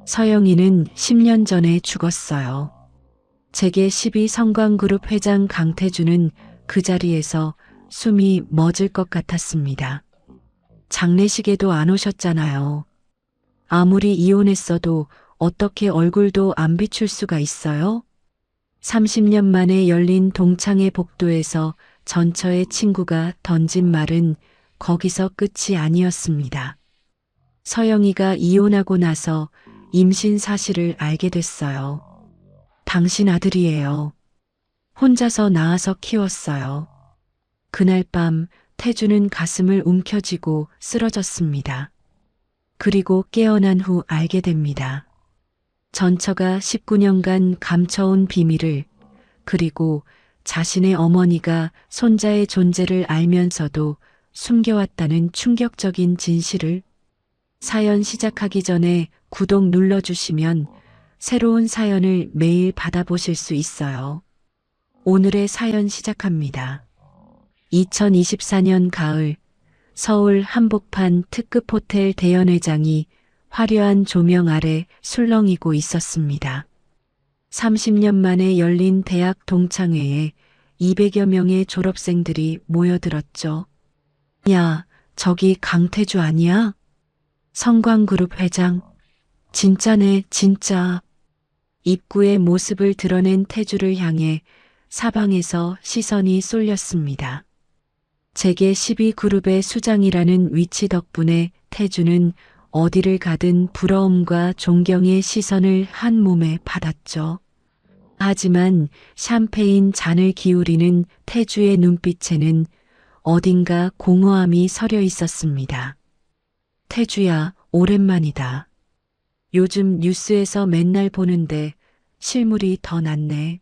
서영이는 10년 전에 죽었어요. 제게 12 성광그룹 회장 강태주는 그 자리에서 숨이 멎을 것 같았습니다. 장례식에도 안 오셨잖아요. 아무리 이혼했어도 어떻게 얼굴도 안 비출 수가 있어요? 30년 만에 열린 동창회 복도에서 전처의 친구가 던진 말은 거기서 끝이 아니었습니다. 서영이가 이혼하고 나서 임신 사실을 알게 됐어요. 당신 아들이에요. 혼자서 낳아서 키웠어요. 그날 밤 태주는 가슴을 움켜쥐고 쓰러졌습니다. 그리고 깨어난 후 알게 됩니다. 전처가 19년간 감춰온 비밀을, 그리고 자신의 어머니가 손자의 존재를 알면서도 숨겨왔다는 충격적인 진실을. 사연 시작하기 전에 구독 눌러주시면 새로운 사연을 매일 받아보실 수 있어요. 오늘의 사연 시작합니다. 2024년 가을, 서울 한복판 특급 호텔 대연회장이 화려한 조명 아래 술렁이고 있었습니다. 30년 만에 열린 대학 동창회에 200여 명의 졸업생들이 모여들었죠. 야, 저기 강태주 아니야? 성광그룹 회장. 진짜네, 진짜. 입구의 모습을 드러낸 태주를 향해 사방에서 시선이 쏠렸습니다. 제게 12그룹의 수장이라는 위치 덕분에 태주는 어디를 가든 부러움과 존경의 시선을 한 몸에 받았죠. 하지만 샴페인 잔을 기울이는 태주의 눈빛에는 어딘가 공허함이 서려 있었습니다. 태주야, 오랜만이다. 요즘 뉴스에서 맨날 보는데 실물이 더 낫네.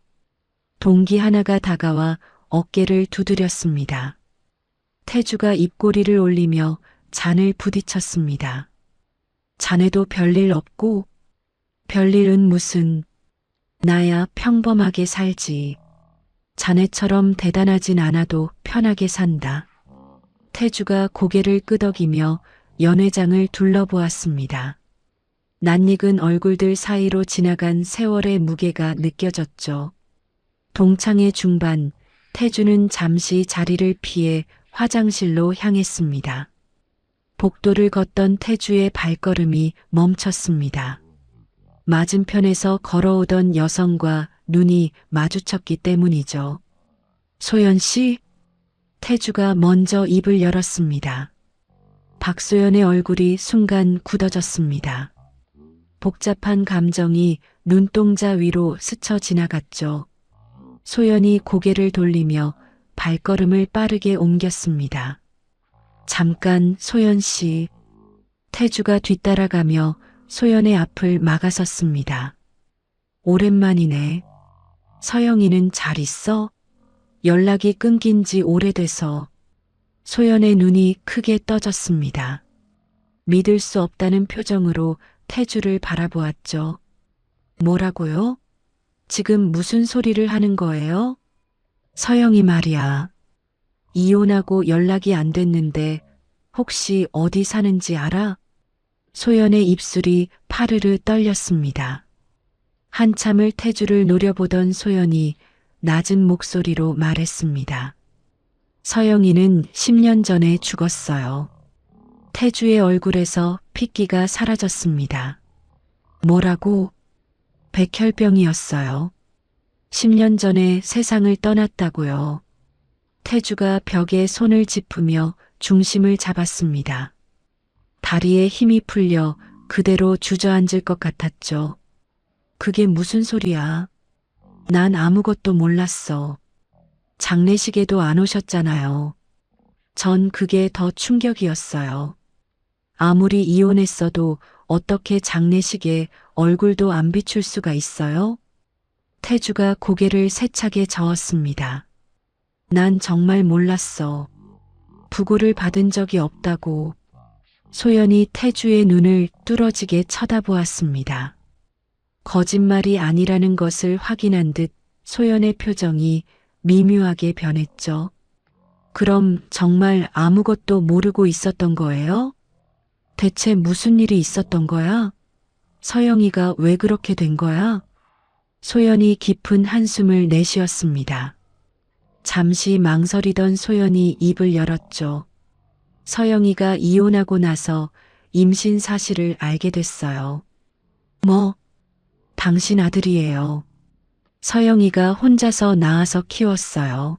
동기 하나가 다가와 어깨를 두드렸습니다. 태주가 입꼬리를 올리며 잔을 부딪혔습니다. 자네도 별일 없고? 별일은 무슨. 나야 평범하게 살지. 자네처럼 대단하진 않아도 편하게 산다. 태주가 고개를 끄덕이며 연회장을 둘러보았습니다. 낯익은 얼굴들 사이로 지나간 세월의 무게가 느껴졌죠. 동창회 중반, 태주는 잠시 자리를 피해 화장실로 향했습니다. 복도를 걷던 태주의 발걸음이 멈췄습니다. 맞은편에서 걸어오던 여성과 눈이 마주쳤기 때문이죠. 소연 씨? 태주가 먼저 입을 열었습니다. 박소연의 얼굴이 순간 굳어졌습니다. 복잡한 감정이 눈동자 위로 스쳐 지나갔죠. 소연이 고개를 돌리며 발걸음을 빠르게 옮겼습니다. 잠깐, 소연 씨. 태주가 뒤따라가며 소연의 앞을 막아섰습니다. 오랜만이네. 서영이는 잘 있어? 연락이 끊긴 지 오래돼서. 소연의 눈이 크게 떠졌습니다. 믿을 수 없다는 표정으로 태주를 바라보았죠. 뭐라고요? 지금 무슨 소리를 하는 거예요? 서영이 말이야. 이혼하고 연락이 안 됐는데 혹시 어디 사는지 알아? 소연의 입술이 파르르 떨렸습니다. 한참을 태주를 노려보던 소연이 낮은 목소리로 말했습니다. 서영이는 10년 전에 죽었어요. 태주의 얼굴에서 핏기가 사라졌습니다. 뭐라고? 백혈병이었어요. 10년 전에 세상을 떠났다고요. 태주가 벽에 손을 짚으며 중심을 잡았습니다. 다리에 힘이 풀려 그대로 주저앉을 것 같았죠. 그게 무슨 소리야? 난 아무것도 몰랐어. 장례식에도 안 오셨잖아요. 전 그게 더 충격이었어요. 아무리 이혼했어도 어떻게 장례식에 얼굴도 안 비출 수가 있어요? 태주가 고개를 세차게 저었습니다. 난 정말 몰랐어. 부고를 받은 적이 없다고. 소연이 태주의 눈을 뚫어지게 쳐다보았습니다. 거짓말이 아니라는 것을 확인한 듯 소연의 표정이 미묘하게 변했죠. 그럼 정말 아무것도 모르고 있었던 거예요? 대체 무슨 일이 있었던 거야? 서영이가 왜 그렇게 된 거야? 소연이 깊은 한숨을 내쉬었습니다. 잠시 망설이던 소연이 입을 열었죠. 서영이가 이혼하고 나서 임신 사실을 알게 됐어요. 뭐? 당신 아들이에요. 서영이가 혼자서 낳아서 키웠어요.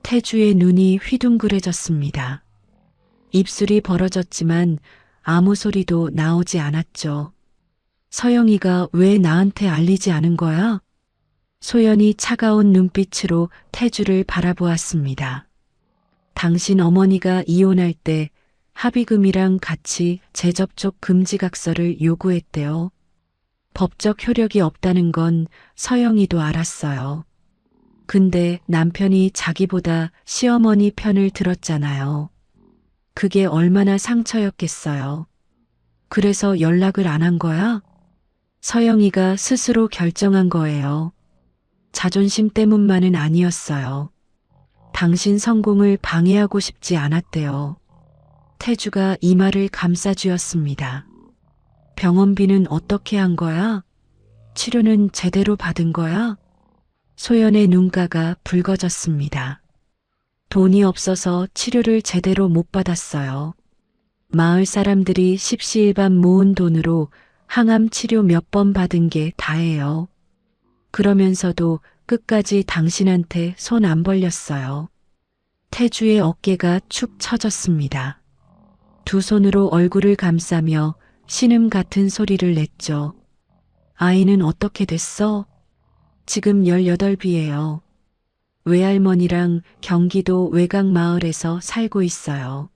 태주의 눈이 휘둥그레졌습니다. 입술이 벌어졌지만 아무 소리도 나오지 않았죠. 서영이가 왜 나한테 알리지 않은 거야? 소연이 차가운 눈빛으로 태주를 바라보았습니다. 당신 어머니가 이혼할 때 합의금이랑 같이 재접촉 금지각서를 요구했대요. 법적 효력이 없다는 건 서영이도 알았어요. 근데 남편이 자기보다 시어머니 편을 들었잖아요. 그게 얼마나 상처였겠어요. 그래서 연락을 안 한 거야? 서영이가 스스로 결정한 거예요. 자존심 때문만은 아니었어요. 당신 성공을 방해하고 싶지 않았대요. 태주가 이마를 감싸쥐었습니다. 병원비는 어떻게 한 거야? 치료는 제대로 받은 거야? 소연의 눈가가 붉어졌습니다. 돈이 없어서 치료를 제대로 못 받았어요. 마을 사람들이 십시일반 모은 돈으로 항암 치료 몇 번 받은 게 다예요. 그러면서도 끝까지 당신한테 손 안 벌렸어요. 태주의 어깨가 축 처졌습니다. 두 손으로 얼굴을 감싸며 신음 같은 소리를 냈죠. 아이는 어떻게 됐어? 지금 18이에요. 외할머니랑 경기도 외곽 마을에서 살고 있어요.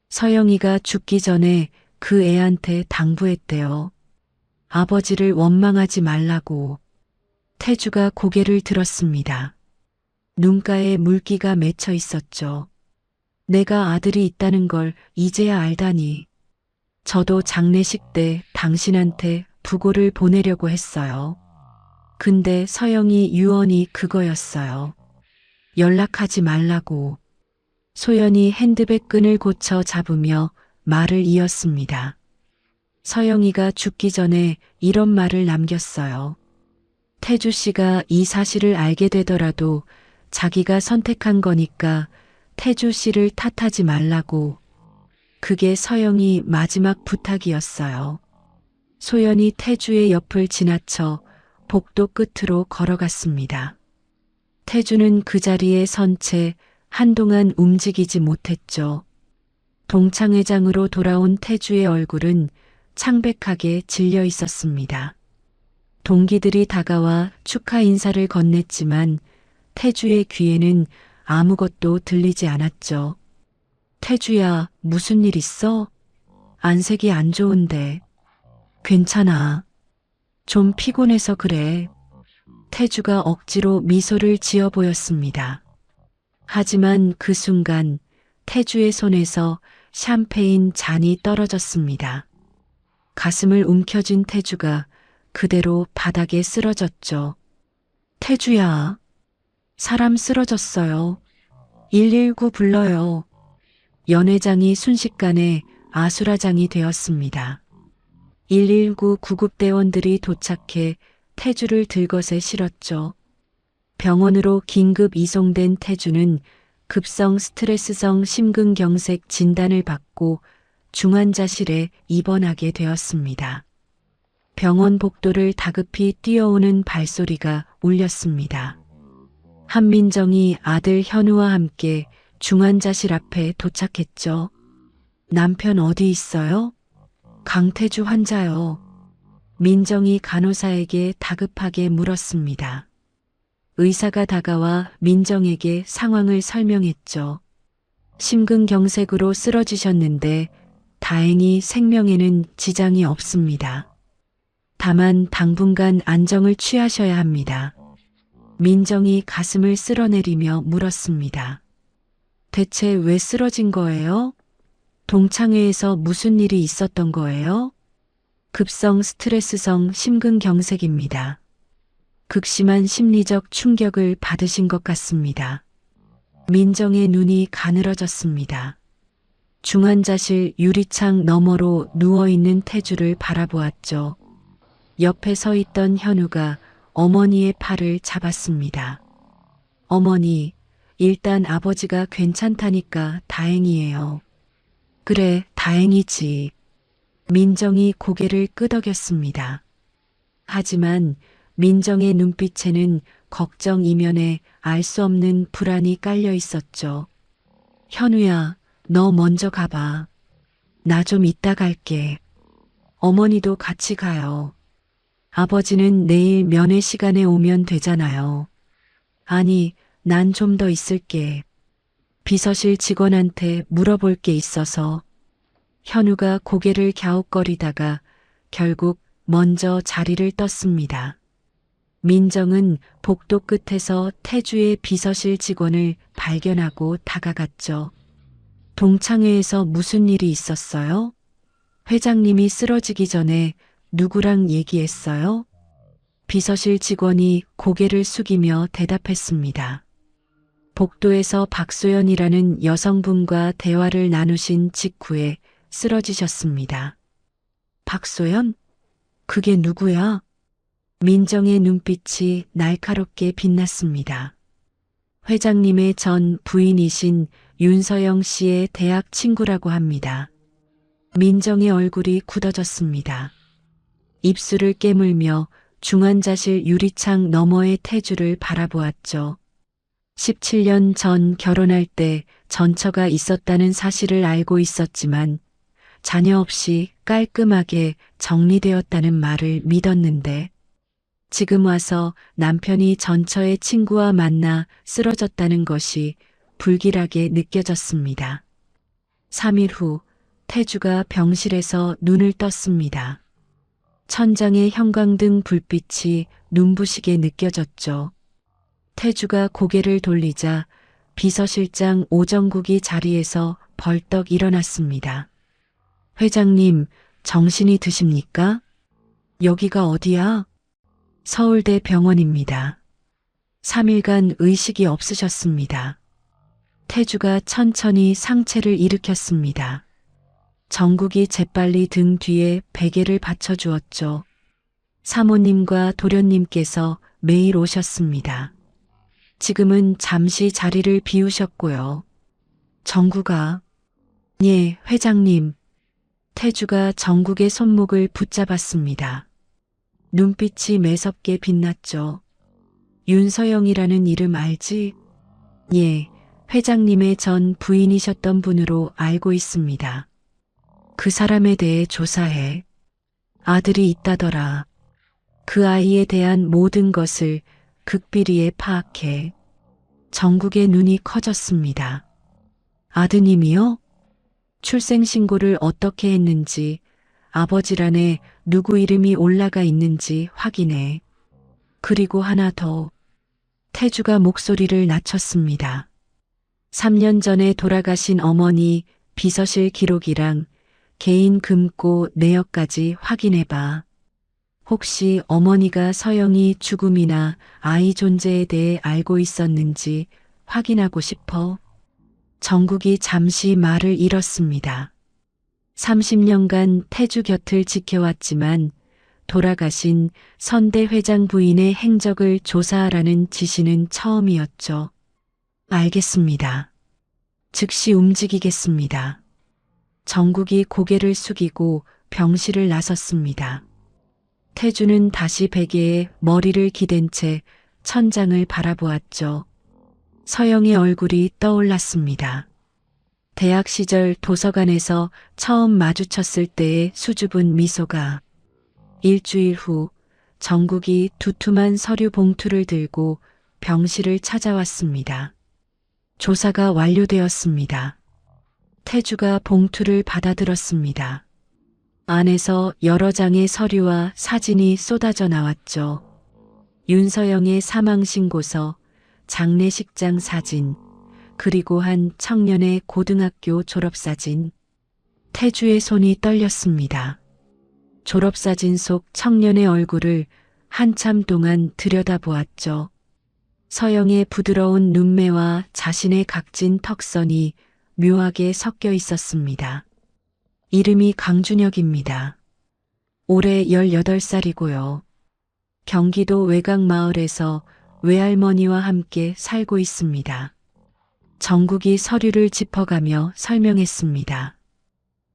서영이가 죽기 전에 그 애한테 당부했대요. 아버지를 원망하지 말라고. 태주가 고개를 들었습니다. 눈가에 물기가 맺혀 있었죠. 내가 아들이 있다는 걸 이제야 알다니. 저도 장례식 때 당신한테 부고를 보내려고 했어요. 근데 서영이 유언이 그거였어요. 연락하지 말라고. 소연이 핸드백 끈을 고쳐 잡으며 말을 이었습니다. 서영이가 죽기 전에 이런 말을 남겼어요. 태주 씨가 이 사실을 알게 되더라도 자기가 선택한 거니까 태주 씨를 탓하지 말라고. 그게 서영이 마지막 부탁이었어요. 소연이 태주의 옆을 지나쳐 복도 끝으로 걸어갔습니다. 태주는 그 자리에 선 채 한동안 움직이지 못했죠. 동창회장으로 돌아온 태주의 얼굴은 창백하게 질려 있었습니다. 동기들이 다가와 축하 인사를 건넸지만 태주의 귀에는 아무것도 들리지 않았죠. 태주야, 무슨 일 있어? 안색이 안 좋은데. 괜찮아. 좀 피곤해서 그래. 태주가 억지로 미소를 지어 보였습니다. 하지만 그 순간 태주의 손에서 샴페인 잔이 떨어졌습니다. 가슴을 움켜쥔 태주가 그대로 바닥에 쓰러졌죠. 태주야, 사람 쓰러졌어요. 119 불러요. 연회장이 순식간에 아수라장이 되었습니다. 119 구급대원들이 도착해 태주를 들것에 실었죠. 병원으로 긴급 이송된 태주는 급성 스트레스성 심근경색 진단을 받고 중환자실에 입원하게 되었습니다. 병원 복도를 다급히 뛰어오는 발소리가 울렸습니다. 한민정이 아들 현우와 함께 중환자실 앞에 도착했죠. 남편 어디 있어요? 강태주 환자요. 민정이 간호사에게 다급하게 물었습니다. 의사가 다가와 민정에게 상황을 설명했죠. 심근경색으로 쓰러지셨는데 다행히 생명에는 지장이 없습니다. 다만 당분간 안정을 취하셔야 합니다. 민정이 가슴을 쓸어내리며 물었습니다. 대체 왜 쓰러진 거예요? 동창회에서 무슨 일이 있었던 거예요? 급성 스트레스성 심근경색입니다. 극심한 심리적 충격을 받으신 것 같습니다. 민정의 눈이 가늘어졌습니다. 중환자실 유리창 너머로 누워있는 태주를 바라보았죠. 옆에 서 있던 현우가 어머니의 팔을 잡았습니다. 어머니, 일단 아버지가 괜찮다니까 다행이에요. 그래, 다행이지. 민정이 고개를 끄덕였습니다. 하지만 민정의 눈빛에는 걱정 이면에 알 수 없는 불안이 깔려 있었죠. 현우야, 너 먼저 가봐. 나 좀 이따 갈게. 어머니도 같이 가요. 아버지는 내일 면회 시간에 오면 되잖아요. 아니, 난 좀 더 있을게. 비서실 직원한테 물어볼 게 있어서. 현우가 고개를 갸웃거리다가 결국 먼저 자리를 떴습니다. 민정은 복도 끝에서 태주의 비서실 직원을 발견하고 다가갔죠. 동창회에서 무슨 일이 있었어요? 회장님이 쓰러지기 전에 누구랑 얘기했어요? 비서실 직원이 고개를 숙이며 대답했습니다. 복도에서 박소연이라는 여성분과 대화를 나누신 직후에 쓰러지셨습니다. 박소연? 그게 누구야? 민정의 눈빛이 날카롭게 빛났습니다. 회장님의 전 부인이신 윤서영 씨의 대학 친구라고 합니다. 민정의 얼굴이 굳어졌습니다. 입술을 깨물며 중환자실 유리창 너머의 태주를 바라보았죠. 17년 전 결혼할 때 전처가 있었다는 사실을 알고 있었지만 자녀 없이 깔끔하게 정리되었다는 말을 믿었는데 지금 와서 남편이 전처의 친구와 만나 쓰러졌다는 것이 불길하게 느껴졌습니다. 3일 후 태주가 병실에서 눈을 떴습니다. 천장의 형광등 불빛이 눈부시게 느껴졌죠. 태주가 고개를 돌리자 비서실장 오정국이 자리에서 벌떡 일어났습니다. 회장님, 정신이 드십니까? 여기가 어디야? 서울대 병원입니다. 3일간 의식이 없으셨습니다. 태주가 천천히 상체를 일으켰습니다. 정국이 재빨리 등 뒤에 베개를 받쳐주었죠. 사모님과 도련님께서 매일 오셨습니다. 지금은 잠시 자리를 비우셨고요. 정국아. 예, 회장님. 태주가 정국의 손목을 붙잡았습니다. 눈빛이 매섭게 빛났죠. 윤서영이라는 이름 알지? 예, 회장님의 전 부인이셨던 분으로 알고 있습니다. 그 사람에 대해 조사해. 아들이 있다더라. 그 아이에 대한 모든 것을 극비리에 파악해. 정국의 눈이 커졌습니다. 아드님이요? 출생신고를 어떻게 했는지, 아버지란에 누구 이름이 올라가 있는지 확인해. 그리고 하나 더. 태주가 목소리를 낮췄습니다. 3년 전에 돌아가신 어머니 비서실 기록이랑 개인 금고 내역까지 확인해봐. 혹시 어머니가 서영이 죽음이나 아이 존재에 대해 알고 있었는지 확인하고 싶어. 정국이 잠시 말을 잃었습니다. 30년간 태주 곁을 지켜왔지만 돌아가신 선대 회장 부인의 행적을 조사하라는 지시는 처음이었죠. 알겠습니다. 즉시 움직이겠습니다. 정국이 고개를 숙이고 병실을 나섰습니다. 태주는 다시 베개에 머리를 기댄 채 천장을 바라보았죠. 서영의 얼굴이 떠올랐습니다. 대학 시절 도서관에서 처음 마주쳤을 때의 수줍은 미소가. 일주일 후 정국이 두툼한 서류 봉투를 들고 병실을 찾아왔습니다. 조사가 완료되었습니다. 태주가 봉투를 받아들었습니다. 안에서 여러 장의 서류와 사진이 쏟아져 나왔죠. 윤서영의 사망신고서, 장례식장 사진, 그리고 한 청년의 고등학교 졸업사진. 태주의 손이 떨렸습니다. 졸업사진 속 청년의 얼굴을 한참 동안 들여다보았죠. 서영의 부드러운 눈매와 자신의 각진 턱선이 묘하게 섞여 있었습니다. 이름이 강준혁입니다. 올해 18살이고요. 경기도 외곽 마을에서 외할머니와 함께 살고 있습니다. 정국이 서류를 짚어가며 설명했습니다.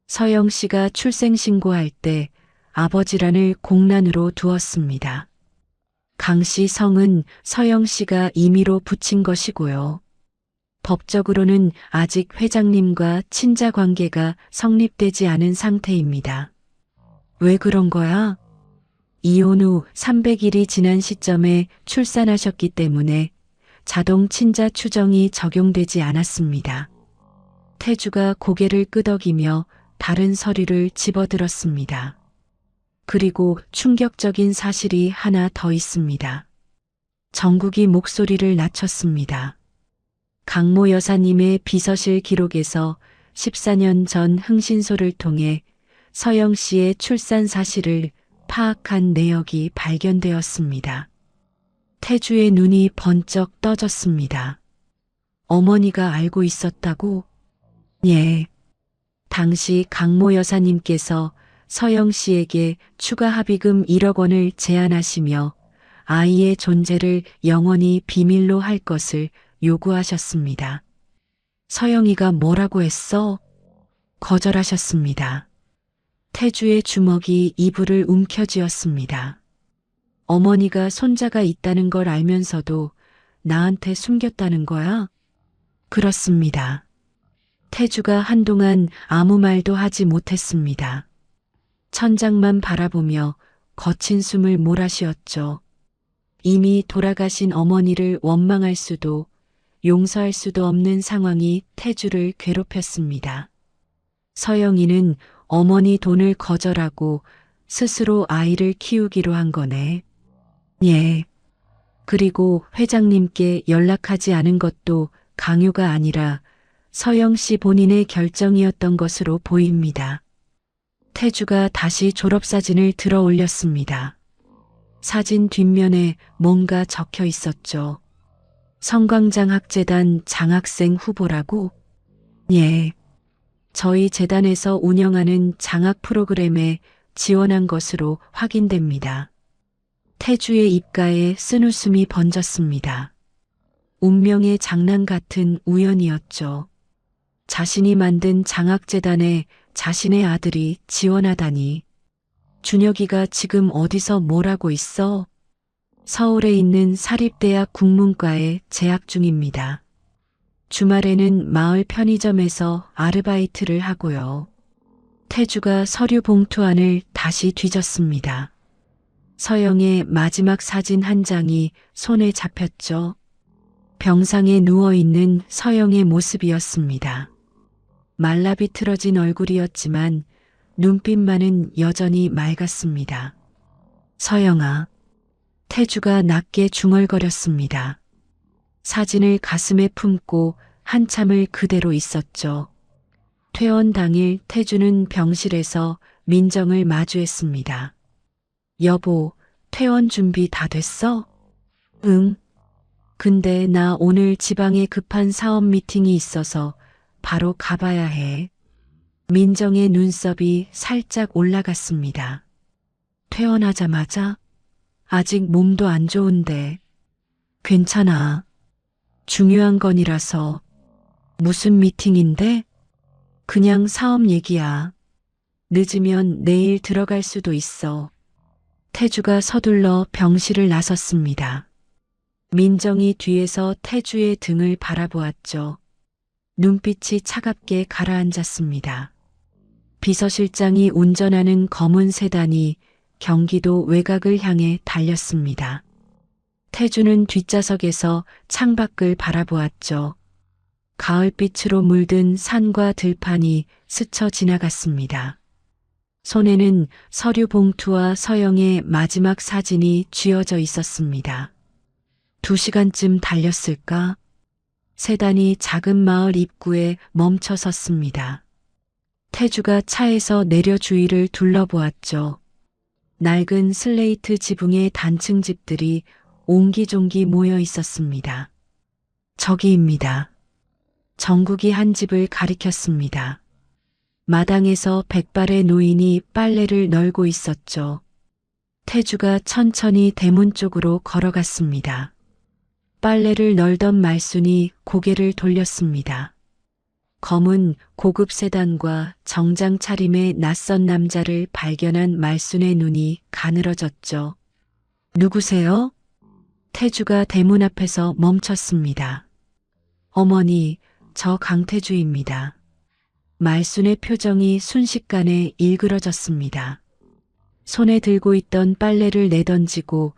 서영 씨가 출생신고할 때 아버지란을 공란으로 두었습니다. 강 씨 성은 서영 씨가 임의로 붙인 것이고요. 법적으로는 아직 회장님과 친자 관계가 성립되지 않은 상태입니다. 왜 그런 거야? 이혼 후 300일이 지난 시점에 출산하셨기 때문에 자동 친자 추정이 적용되지 않았습니다. 태주가 고개를 끄덕이며 다른 서류를 집어들었습니다. 그리고 충격적인 사실이 하나 더 있습니다. 정국이 목소리를 낮췄습니다. 강모 여사님의 비서실 기록에서 14년 전 흥신소를 통해 서영 씨의 출산 사실을 파악한 내역이 발견되었습니다. 태주의 눈이 번쩍 떠졌습니다. 어머니가 알고 있었다고? 예. 당시 강모 여사님께서 서영 씨에게 추가 합의금 1억 원을 제안하시며 아이의 존재를 영원히 비밀로 할 것을 요구하셨습니다. 서영이가 뭐라고 했어? 거절하셨습니다. 태주의 주먹이 이불을 움켜쥐었습니다. 어머니가 손자가 있다는 걸 알면서도 나한테 숨겼다는 거야? 그렇습니다. 태주가 한동안 아무 말도 하지 못했습니다. 천장만 바라보며 거친 숨을 몰아쉬었죠. 이미 돌아가신 어머니를 원망할 수도 용서할 수도 없는 상황이 태주를 괴롭혔습니다. 서영이는 어머니 돈을 거절하고 스스로 아이를 키우기로 한 거네. 예. 그리고 회장님께 연락하지 않은 것도 강요가 아니라 서영 씨 본인의 결정이었던 것으로 보입니다. 태주가 다시 졸업사진을 들어 올렸습니다. 사진 뒷면에 뭔가 적혀 있었죠. 성광장학재단 장학생 후보라고? 예. 저희 재단에서 운영하는 장학 프로그램에 지원한 것으로 확인됩니다. 태주의 입가에 쓴웃음이 번졌습니다. 운명의 장난 같은 우연이었죠. 자신이 만든 장학재단에 자신의 아들이 지원하다니. 준혁이가 지금 어디서 뭘 하고 있어? 서울에 있는 사립대학 국문과에 재학 중입니다. 주말에는 마을 편의점에서 아르바이트를 하고요. 태주가 서류 봉투 안을 다시 뒤졌습니다. 서영의 마지막 사진 한 장이 손에 잡혔죠. 병상에 누워있는 서영의 모습이었습니다. 말라비틀어진 얼굴이었지만 눈빛만은 여전히 맑았습니다. 서영아. 태주가 낮게 중얼거렸습니다. 사진을 가슴에 품고 한참을 그대로 있었죠. 퇴원 당일 태주는 병실에서 민정을 마주했습니다. 여보, 퇴원 준비 다 됐어? 응. 근데 나 오늘 지방에 급한 사업 미팅이 있어서 바로 가봐야 해. 민정의 눈썹이 살짝 올라갔습니다. 퇴원하자마자? 아직 몸도 안 좋은데. 괜찮아. 중요한 건이라서. 무슨 미팅인데? 그냥 사업 얘기야. 늦으면 내일 들어갈 수도 있어. 태주가 서둘러 병실을 나섰습니다. 민정이 뒤에서 태주의 등을 바라보았죠. 눈빛이 차갑게 가라앉았습니다. 비서실장이 운전하는 검은 세단이 경기도 외곽을 향해 달렸습니다. 태주는 뒷좌석에서 창밖을 바라보았죠. 가을빛으로 물든 산과 들판이 스쳐 지나갔습니다. 손에는 서류 봉투와 서영의 마지막 사진이 쥐어져 있었습니다. 2시간쯤 달렸을까? 세단이 작은 마을 입구에 멈춰 섰습니다. 태주가 차에서 내려 주위를 둘러보았죠. 낡은 슬레이트 지붕의 단층 집들이 옹기종기 모여 있었습니다. 저기입니다. 정국이 한 집을 가리켰습니다. 마당에서 백발의 노인이 빨래를 널고 있었죠. 태주가 천천히 대문 쪽으로 걸어갔습니다. 빨래를 널던 말순이 고개를 돌렸습니다. 검은 고급 세단과 정장 차림의 낯선 남자를 발견한 말순의 눈이 가늘어졌죠. 누구세요? 태주가 대문 앞에서 멈췄습니다. 어머니, 저 강태주입니다. 말순의 표정이 순식간에 일그러졌습니다. 손에 들고 있던 빨래를 내던지고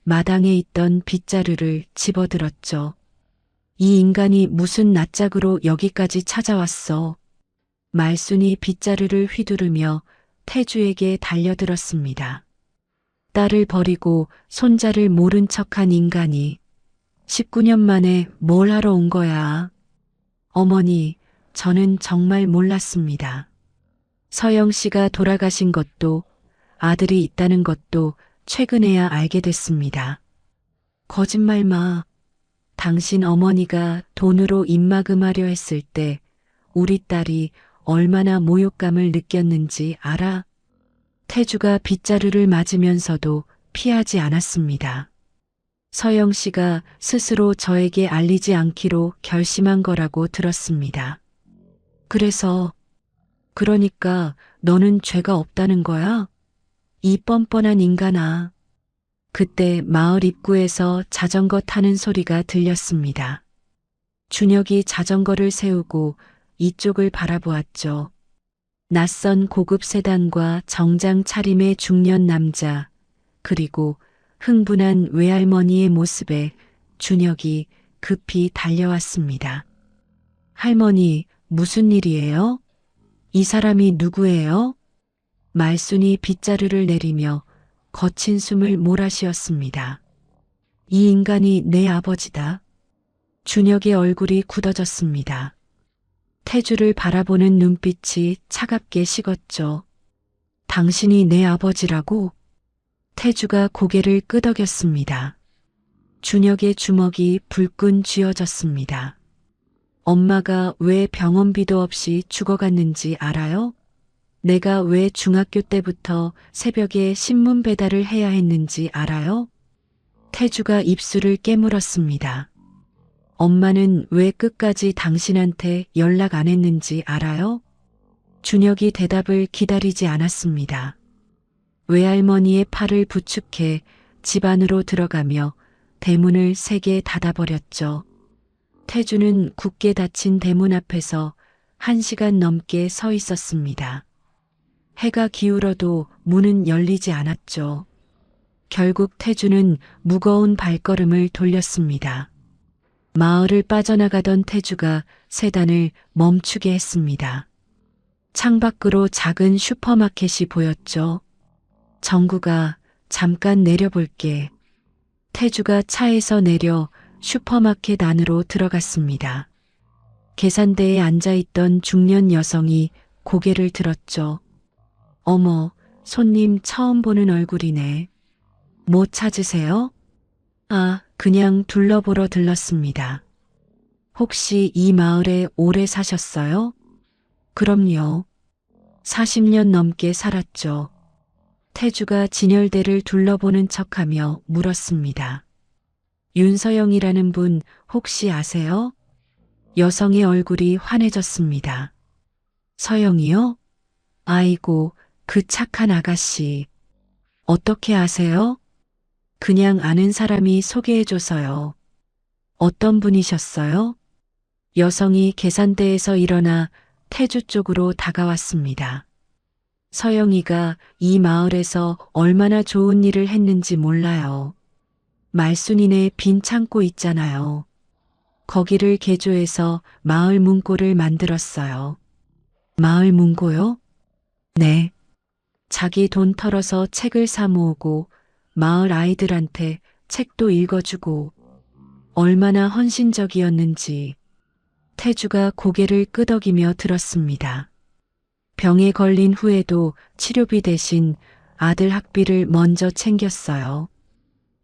마당에 있던 빗자루를 집어들었죠. 이 인간이 무슨 낯짝으로 여기까지 찾아왔어. 말순이 빗자루를 휘두르며 태주에게 달려들었습니다. 딸을 버리고 손자를 모른 척한 인간이 19년 만에 뭘 하러 온 거야. 어머니, 저는 정말 몰랐습니다. 서영 씨가 돌아가신 것도 아들이 있다는 것도 최근에야 알게 됐습니다. 거짓말 마. 당신 어머니가 돈으로 입막음하려 했을 때 우리 딸이 얼마나 모욕감을 느꼈는지 알아? 태주가 빗자루를 맞으면서도 피하지 않았습니다. 서영 씨가 스스로 저에게 알리지 않기로 결심한 거라고 들었습니다. 그러니까 너는 죄가 없다는 거야? 이 뻔뻔한 인간아. 그때 마을 입구에서 자전거 타는 소리가 들렸습니다. 준혁이 자전거를 세우고 이쪽을 바라보았죠. 낯선 고급 세단과 정장 차림의 중년 남자, 그리고 흥분한 외할머니의 모습에 준혁이 급히 달려왔습니다. 할머니, 무슨 일이에요? 이 사람이 누구예요? 말순이 빗자루를 내리며 거친 숨을 몰아쉬었습니다. 이 인간이 내 아버지다. 준혁의 얼굴이 굳어졌습니다. 태주를 바라보는 눈빛이 차갑게 식었죠. 당신이 내 아버지라고? 태주가 고개를 끄덕였습니다. 준혁의 주먹이 불끈 쥐어졌습니다. 엄마가 왜 병원비도 없이 죽어갔는지 알아요? 내가 왜 중학교 때부터 새벽에 신문 배달을 해야 했는지 알아요? 태주가 입술을 깨물었습니다. 엄마는 왜 끝까지 당신한테 연락 안 했는지 알아요? 준혁이 대답을 기다리지 않았습니다. 외할머니의 팔을 부축해 집 안으로 들어가며 대문을 세게 닫아버렸죠. 태주는 굳게 닫힌 대문 앞에서 1시간 넘게 서 있었습니다. 해가 기울어도 문은 열리지 않았죠. 결국 태주는 무거운 발걸음을 돌렸습니다. 마을을 빠져나가던 태주가 세단을 멈추게 했습니다. 창밖으로 작은 슈퍼마켓이 보였죠. 정구가 잠깐 내려볼게. 태주가 차에서 내려 슈퍼마켓 안으로 들어갔습니다. 계산대에 앉아있던 중년 여성이 고개를 들었죠. 어머, 손님 처음 보는 얼굴이네. 뭐 찾으세요? 아, 그냥 둘러보러 들렀습니다. 혹시 이 마을에 오래 사셨어요? 그럼요. 40년 넘게 살았죠. 태주가 진열대를 둘러보는 척하며 물었습니다. 윤서영이라는 분 혹시 아세요? 여성의 얼굴이 환해졌습니다. 서영이요? 아이고, 그 착한 아가씨. 어떻게 아세요? 그냥 아는 사람이 소개해줘서요. 어떤 분이셨어요? 여성이 계산대에서 일어나 태주 쪽으로 다가왔습니다. 서영이가 이 마을에서 얼마나 좋은 일을 했는지 몰라요. 말순이네 빈 창고 있잖아요. 거기를 개조해서 마을 문고를 만들었어요. 마을 문고요? 네. 자기 돈 털어서 책을 사 모으고 마을 아이들한테 책도 읽어주고 얼마나 헌신적이었는지 태주가 고개를 끄덕이며 들었습니다. 병에 걸린 후에도 치료비 대신 아들 학비를 먼저 챙겼어요.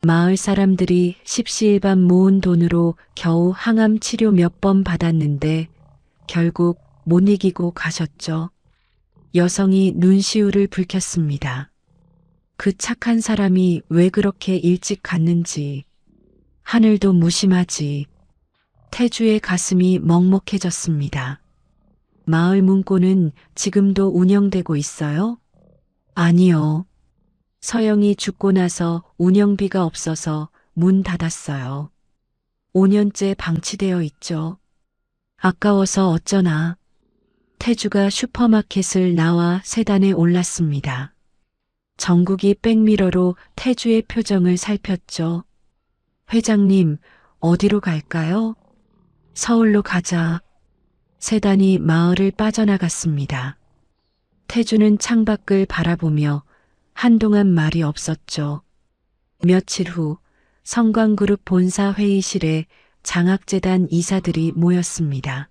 마을 사람들이 십시일반 모은 돈으로 겨우 항암 치료 몇 번 받았는데 결국 못 이기고 가셨죠. 여성이 눈시울을 붉혔습니다. 그 착한 사람이 왜 그렇게 일찍 갔는지. 하늘도 무심하지. 태주의 가슴이 먹먹해졌습니다. 마을 문고는 지금도 운영되고 있어요? 아니요. 서영이 죽고 나서 운영비가 없어서 문 닫았어요. 5년째 방치되어 있죠. 아까워서 어쩌나. 태주가 슈퍼마켓을 나와 세단에 올랐습니다. 정국이 백미러로 태주의 표정을 살폈죠. 회장님, 어디로 갈까요? 서울로 가자. 세단이 마을을 빠져나갔습니다. 태주는 창밖을 바라보며 한동안 말이 없었죠. 며칠 후 성광그룹 본사 회의실에 장학재단 이사들이 모였습니다.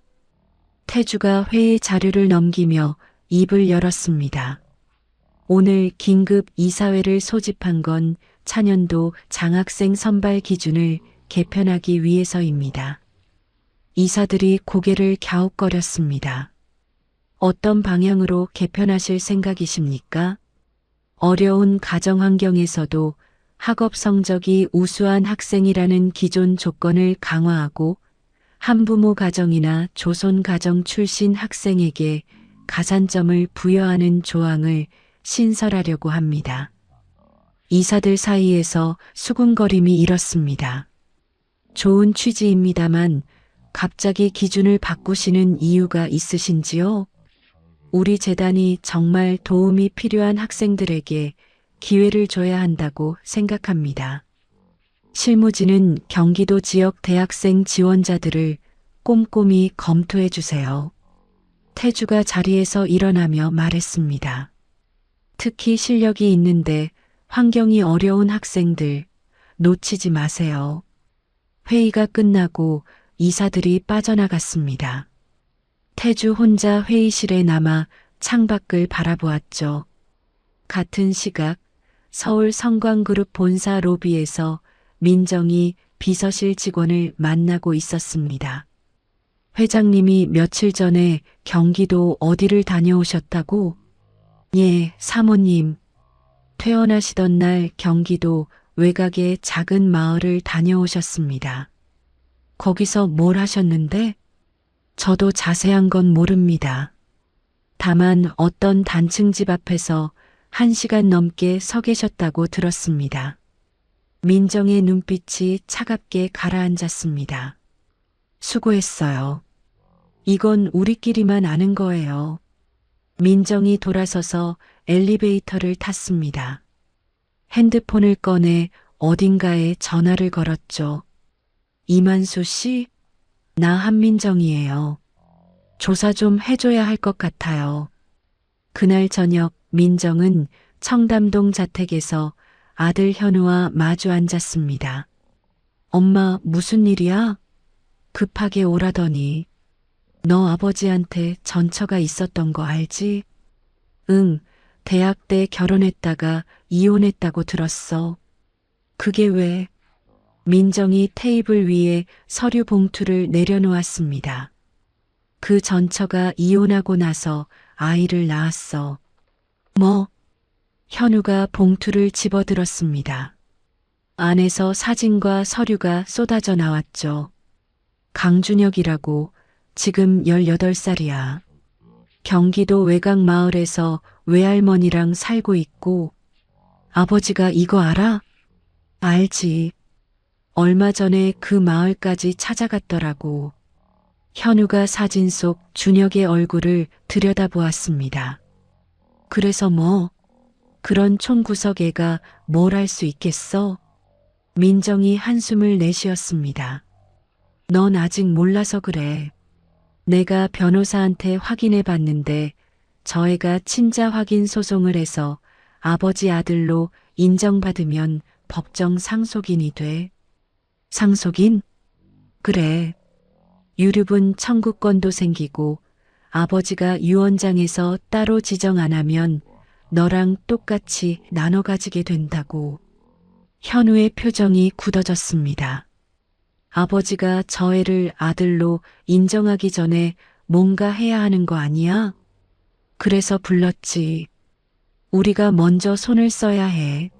태주가 회의 자료를 넘기며 입을 열었습니다. 오늘 긴급 이사회를 소집한 건 차년도 장학생 선발 기준을 개편하기 위해서입니다. 이사들이 고개를 갸웃거렸습니다. 어떤 방향으로 개편하실 생각이십니까? 어려운 가정 환경에서도 학업 성적이 우수한 학생이라는 기존 조건을 강화하고 한부모 가정이나 조손 가정 출신 학생에게 가산점을 부여하는 조항을 신설하려고 합니다. 이사들 사이에서 수군거림이 일었습니다. 좋은 취지입니다만 갑자기 기준을 바꾸시는 이유가 있으신지요? 우리 재단이 정말 도움이 필요한 학생들에게 기회를 줘야 한다고 생각합니다. 실무진은 경기도 지역 대학생 지원자들을 꼼꼼히 검토해 주세요. 태주가 자리에서 일어나며 말했습니다. 특히 실력이 있는데 환경이 어려운 학생들 놓치지 마세요. 회의가 끝나고 이사들이 빠져나갔습니다. 태주 혼자 회의실에 남아 창밖을 바라보았죠. 같은 시각 서울 성광그룹 본사 로비에서 민정이 비서실 직원을 만나고 있었습니다. 회장님이 며칠 전에 경기도 어디를 다녀오셨다고? 예, 사모님. 퇴원하시던 날 경기도 외곽의 작은 마을을 다녀오셨습니다. 거기서 뭘 하셨는데? 저도 자세한 건 모릅니다. 다만 어떤 단층 집 앞에서 1시간 넘게 서 계셨다고 들었습니다. 민정의 눈빛이 차갑게 가라앉았습니다. 수고했어요. 이건 우리끼리만 아는 거예요. 민정이 돌아서서 엘리베이터를 탔습니다. 핸드폰을 꺼내 어딘가에 전화를 걸었죠. 이만수 씨? 나 한민정이에요. 조사 좀 해줘야 할 것 같아요. 그날 저녁 민정은 청담동 자택에서 아들 현우와 마주 앉았습니다. 엄마, 무슨 일이야? 급하게 오라더니. 너 아버지한테 전처가 있었던 거 알지? 응, 대학 때 결혼했다가 이혼했다고 들었어. 그게 왜? 민정이 테이블 위에 서류 봉투를 내려놓았습니다. 그 전처가 이혼하고 나서 아이를 낳았어. 뭐? 현우가 봉투를 집어들었습니다. 안에서 사진과 서류가 쏟아져 나왔죠. 강준혁이라고 지금 18살이야. 경기도 외곽 마을에서 외할머니랑 살고 있고. 아버지가 이거 알아? 알지. 얼마 전에 그 마을까지 찾아갔더라고. 현우가 사진 속 준혁의 얼굴을 들여다보았습니다. 그래서 뭐? 그런 촌구석 애가 뭘 할 수 있겠어? 민정이 한숨을 내쉬었습니다. 넌 아직 몰라서 그래. 내가 변호사한테 확인해 봤는데 저 애가 친자 확인 소송을 해서 아버지 아들로 인정받으면 법정 상속인이 돼. 상속인? 그래. 유류분 청구권도 생기고 아버지가 유언장에서 따로 지정 안 하면 너랑 똑같이 나눠 가지게 된다고. 현우의 표정이 굳어졌습니다. 아버지가 저 애를 아들로 인정하기 전에 뭔가 해야 하는 거 아니야? 그래서 불렀지. 우리가 먼저 손을 써야 해.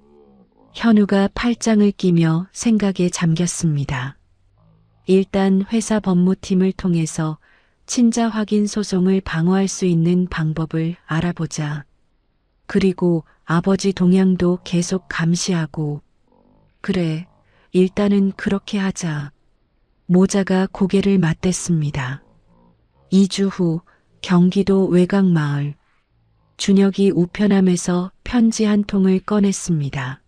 현우가 팔짱을 끼며 생각에 잠겼습니다. 일단 회사 법무팀을 통해서 친자 확인 소송을 방어할 수 있는 방법을 알아보자. 그리고 아버지 동향도 계속 감시하고. 그래, 일단은 그렇게 하자. 모자가 고개를 맞댔습니다. 2주 후 경기도 외곽마을. 준혁이 우편함에서 편지 한 통을 꺼냈습니다.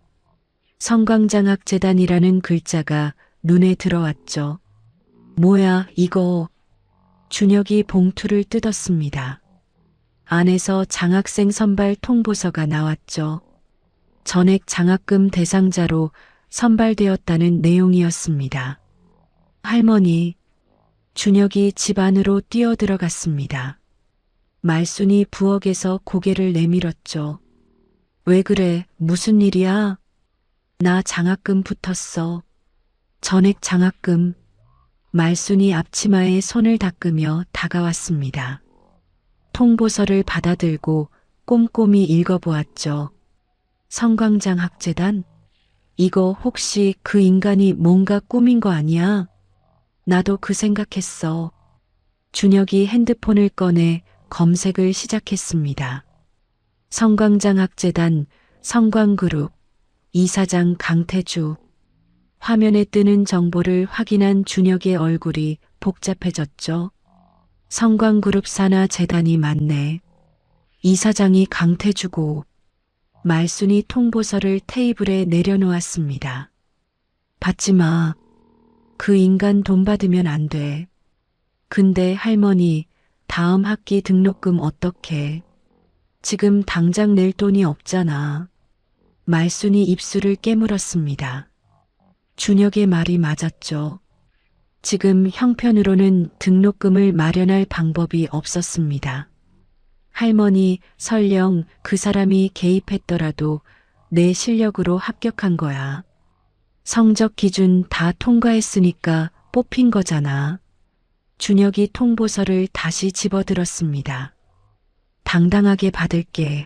성광장학재단이라는 글자가 눈에 들어왔죠. 뭐야, 이거. 준혁이 봉투를 뜯었습니다. 안에서 장학생 선발 통보서가 나왔죠. 전액 장학금 대상자로 선발되었다는 내용이었습니다. 할머니, 준혁이 집 안으로 뛰어들어갔습니다. 말순이 부엌에서 고개를 내밀었죠. 왜 그래, 무슨 일이야? 나 장학금 붙었어. 전액 장학금. 말순이 앞치마에 손을 닦으며 다가왔습니다. 통보서를 받아들고 꼼꼼히 읽어보았죠. 성광장학재단? 이거 혹시 그 인간이 뭔가 꾸민 거 아니야? 나도 그 생각했어. 준혁이 핸드폰을 꺼내 검색을 시작했습니다. 성광장학재단, 성광그룹, 이사장 강태주. 화면에 뜨는 정보를 확인한 준혁의 얼굴이 복잡해졌죠. 성광그룹 산하 재단이 맞네. 이사장이 강태주고. 말순이 통보서를 테이블에 내려놓았습니다. 받지 마. 그 인간 돈 받으면 안 돼. 근데 할머니, 다음 학기 등록금 어떡해? 지금 당장 낼 돈이 없잖아. 말순이 입술을 깨물었습니다. 준혁의 말이 맞았죠. 지금 형편으로는 등록금을 마련할 방법이 없었습니다. 할머니, 설령 그 사람이 개입했더라도 내 실력으로 합격한 거야. 성적 기준 다 통과했으니까 뽑힌 거잖아. 준혁이 통보서를 다시 집어들었습니다. 당당하게 받을게.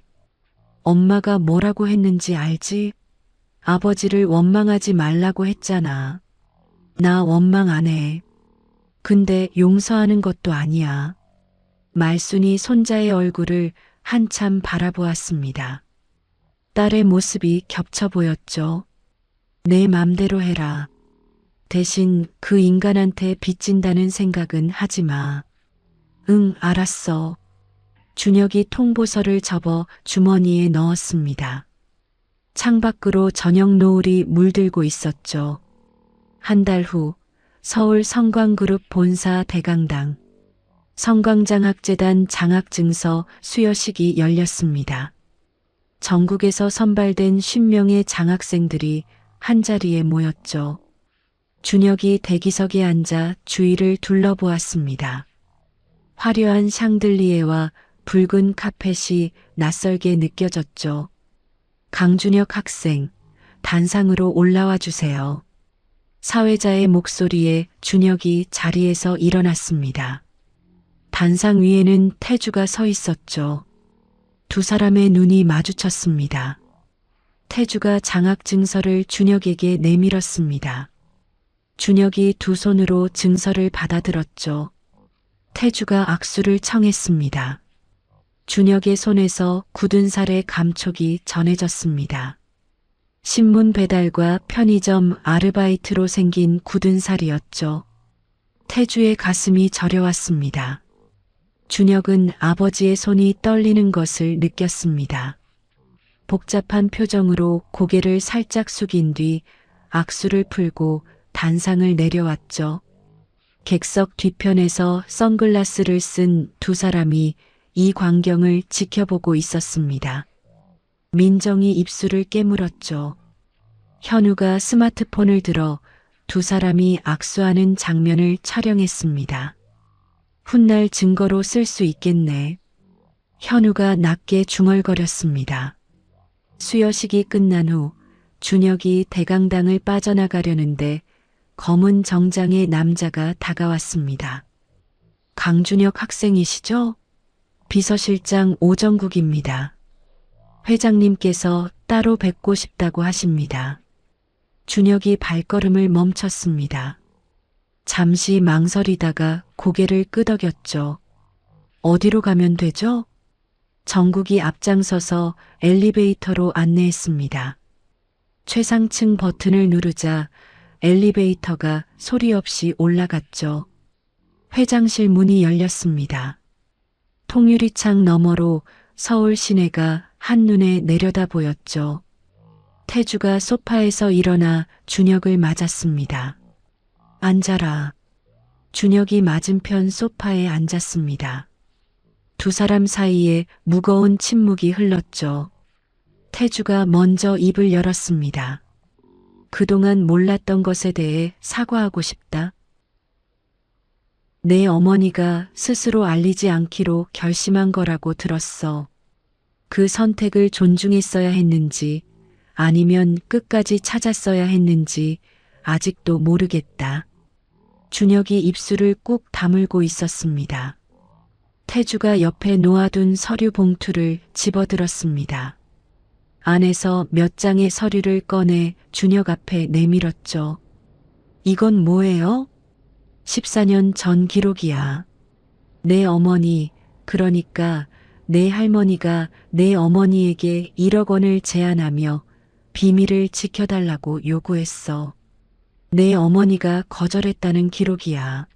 엄마가 뭐라고 했는지 알지? 아버지를 원망하지 말라고 했잖아. 나 원망 안 해. 근데 용서하는 것도 아니야. 말순이 손자의 얼굴을 한참 바라보았습니다. 딸의 모습이 겹쳐 보였죠. 내 맘대로 해라. 대신 그 인간한테 빚진다는 생각은 하지 마. 응, 알았어. 준혁이 통보서를 접어 주머니에 넣었습니다. 창밖으로 저녁 노을이 물들고 있었죠. 한 달 후 서울 성광그룹 본사 대강당. 성광장학재단 장학증서 수여식이 열렸습니다. 전국에서 선발된 50명의 장학생들이 한자리에 모였죠. 준혁이 대기석에 앉아 주위를 둘러보았습니다. 화려한 샹들리에와 붉은 카펫이 낯설게 느껴졌죠. 강준혁 학생, 단상으로 올라와 주세요. 사회자의 목소리에 준혁이 자리에서 일어났습니다. 단상 위에는 태주가 서 있었죠. 두 사람의 눈이 마주쳤습니다. 태주가 장학증서를 준혁에게 내밀었습니다. 준혁이 두 손으로 증서를 받아들었죠. 태주가 악수를 청했습니다. 준혁의 손에서 굳은 살의 감촉이 전해졌습니다. 신문 배달과 편의점 아르바이트로 생긴 굳은 살이었죠. 태주의 가슴이 저려왔습니다. 준혁은 아버지의 손이 떨리는 것을 느꼈습니다. 복잡한 표정으로 고개를 살짝 숙인 뒤 악수를 풀고 단상을 내려왔죠. 객석 뒤편에서 선글라스를 쓴 두 사람이 이 광경을 지켜보고 있었습니다. 민정이 입술을 깨물었죠. 현우가 스마트폰을 들어 두 사람이 악수하는 장면을 촬영했습니다. 훗날 증거로 쓸 수 있겠네. 현우가 낮게 중얼거렸습니다. 수여식이 끝난 후 준혁이 대강당을 빠져나가려는데 검은 정장의 남자가 다가왔습니다. 강준혁 학생이시죠? 비서실장 오정국입니다. 회장님께서 따로 뵙고 싶다고 하십니다. 준혁이 발걸음을 멈췄습니다. 잠시 망설이다가 고개를 끄덕였죠. 어디로 가면 되죠? 정국이 앞장서서 엘리베이터로 안내했습니다. 최상층 버튼을 누르자 엘리베이터가 소리 없이 올라갔죠. 회장실 문이 열렸습니다. 통유리창 너머로 서울 시내가 한눈에 내려다 보였죠. 태주가 소파에서 일어나 준혁을 맞았습니다. 앉아라. 준혁이 맞은편 소파에 앉았습니다. 두 사람 사이에 무거운 침묵이 흘렀죠. 태주가 먼저 입을 열었습니다. 그동안 몰랐던 것에 대해 사과하고 싶다. 내 어머니가 스스로 알리지 않기로 결심한 거라고 들었어. 그 선택을 존중했어야 했는지 아니면 끝까지 찾았어야 했는지 아직도 모르겠다. 준혁이 입술을 꾹 다물고 있었습니다. 태주가 옆에 놓아둔 서류 봉투를 집어들었습니다. 안에서 몇 장의 서류를 꺼내 준혁 앞에 내밀었죠. 이건 뭐예요? 14년 전 기록이야. 내 어머니, 그러니까 내 할머니가 내 어머니에게 1억 원을 제안하며 비밀을 지켜달라고 요구했어. 내 어머니가 거절했다는 기록이야.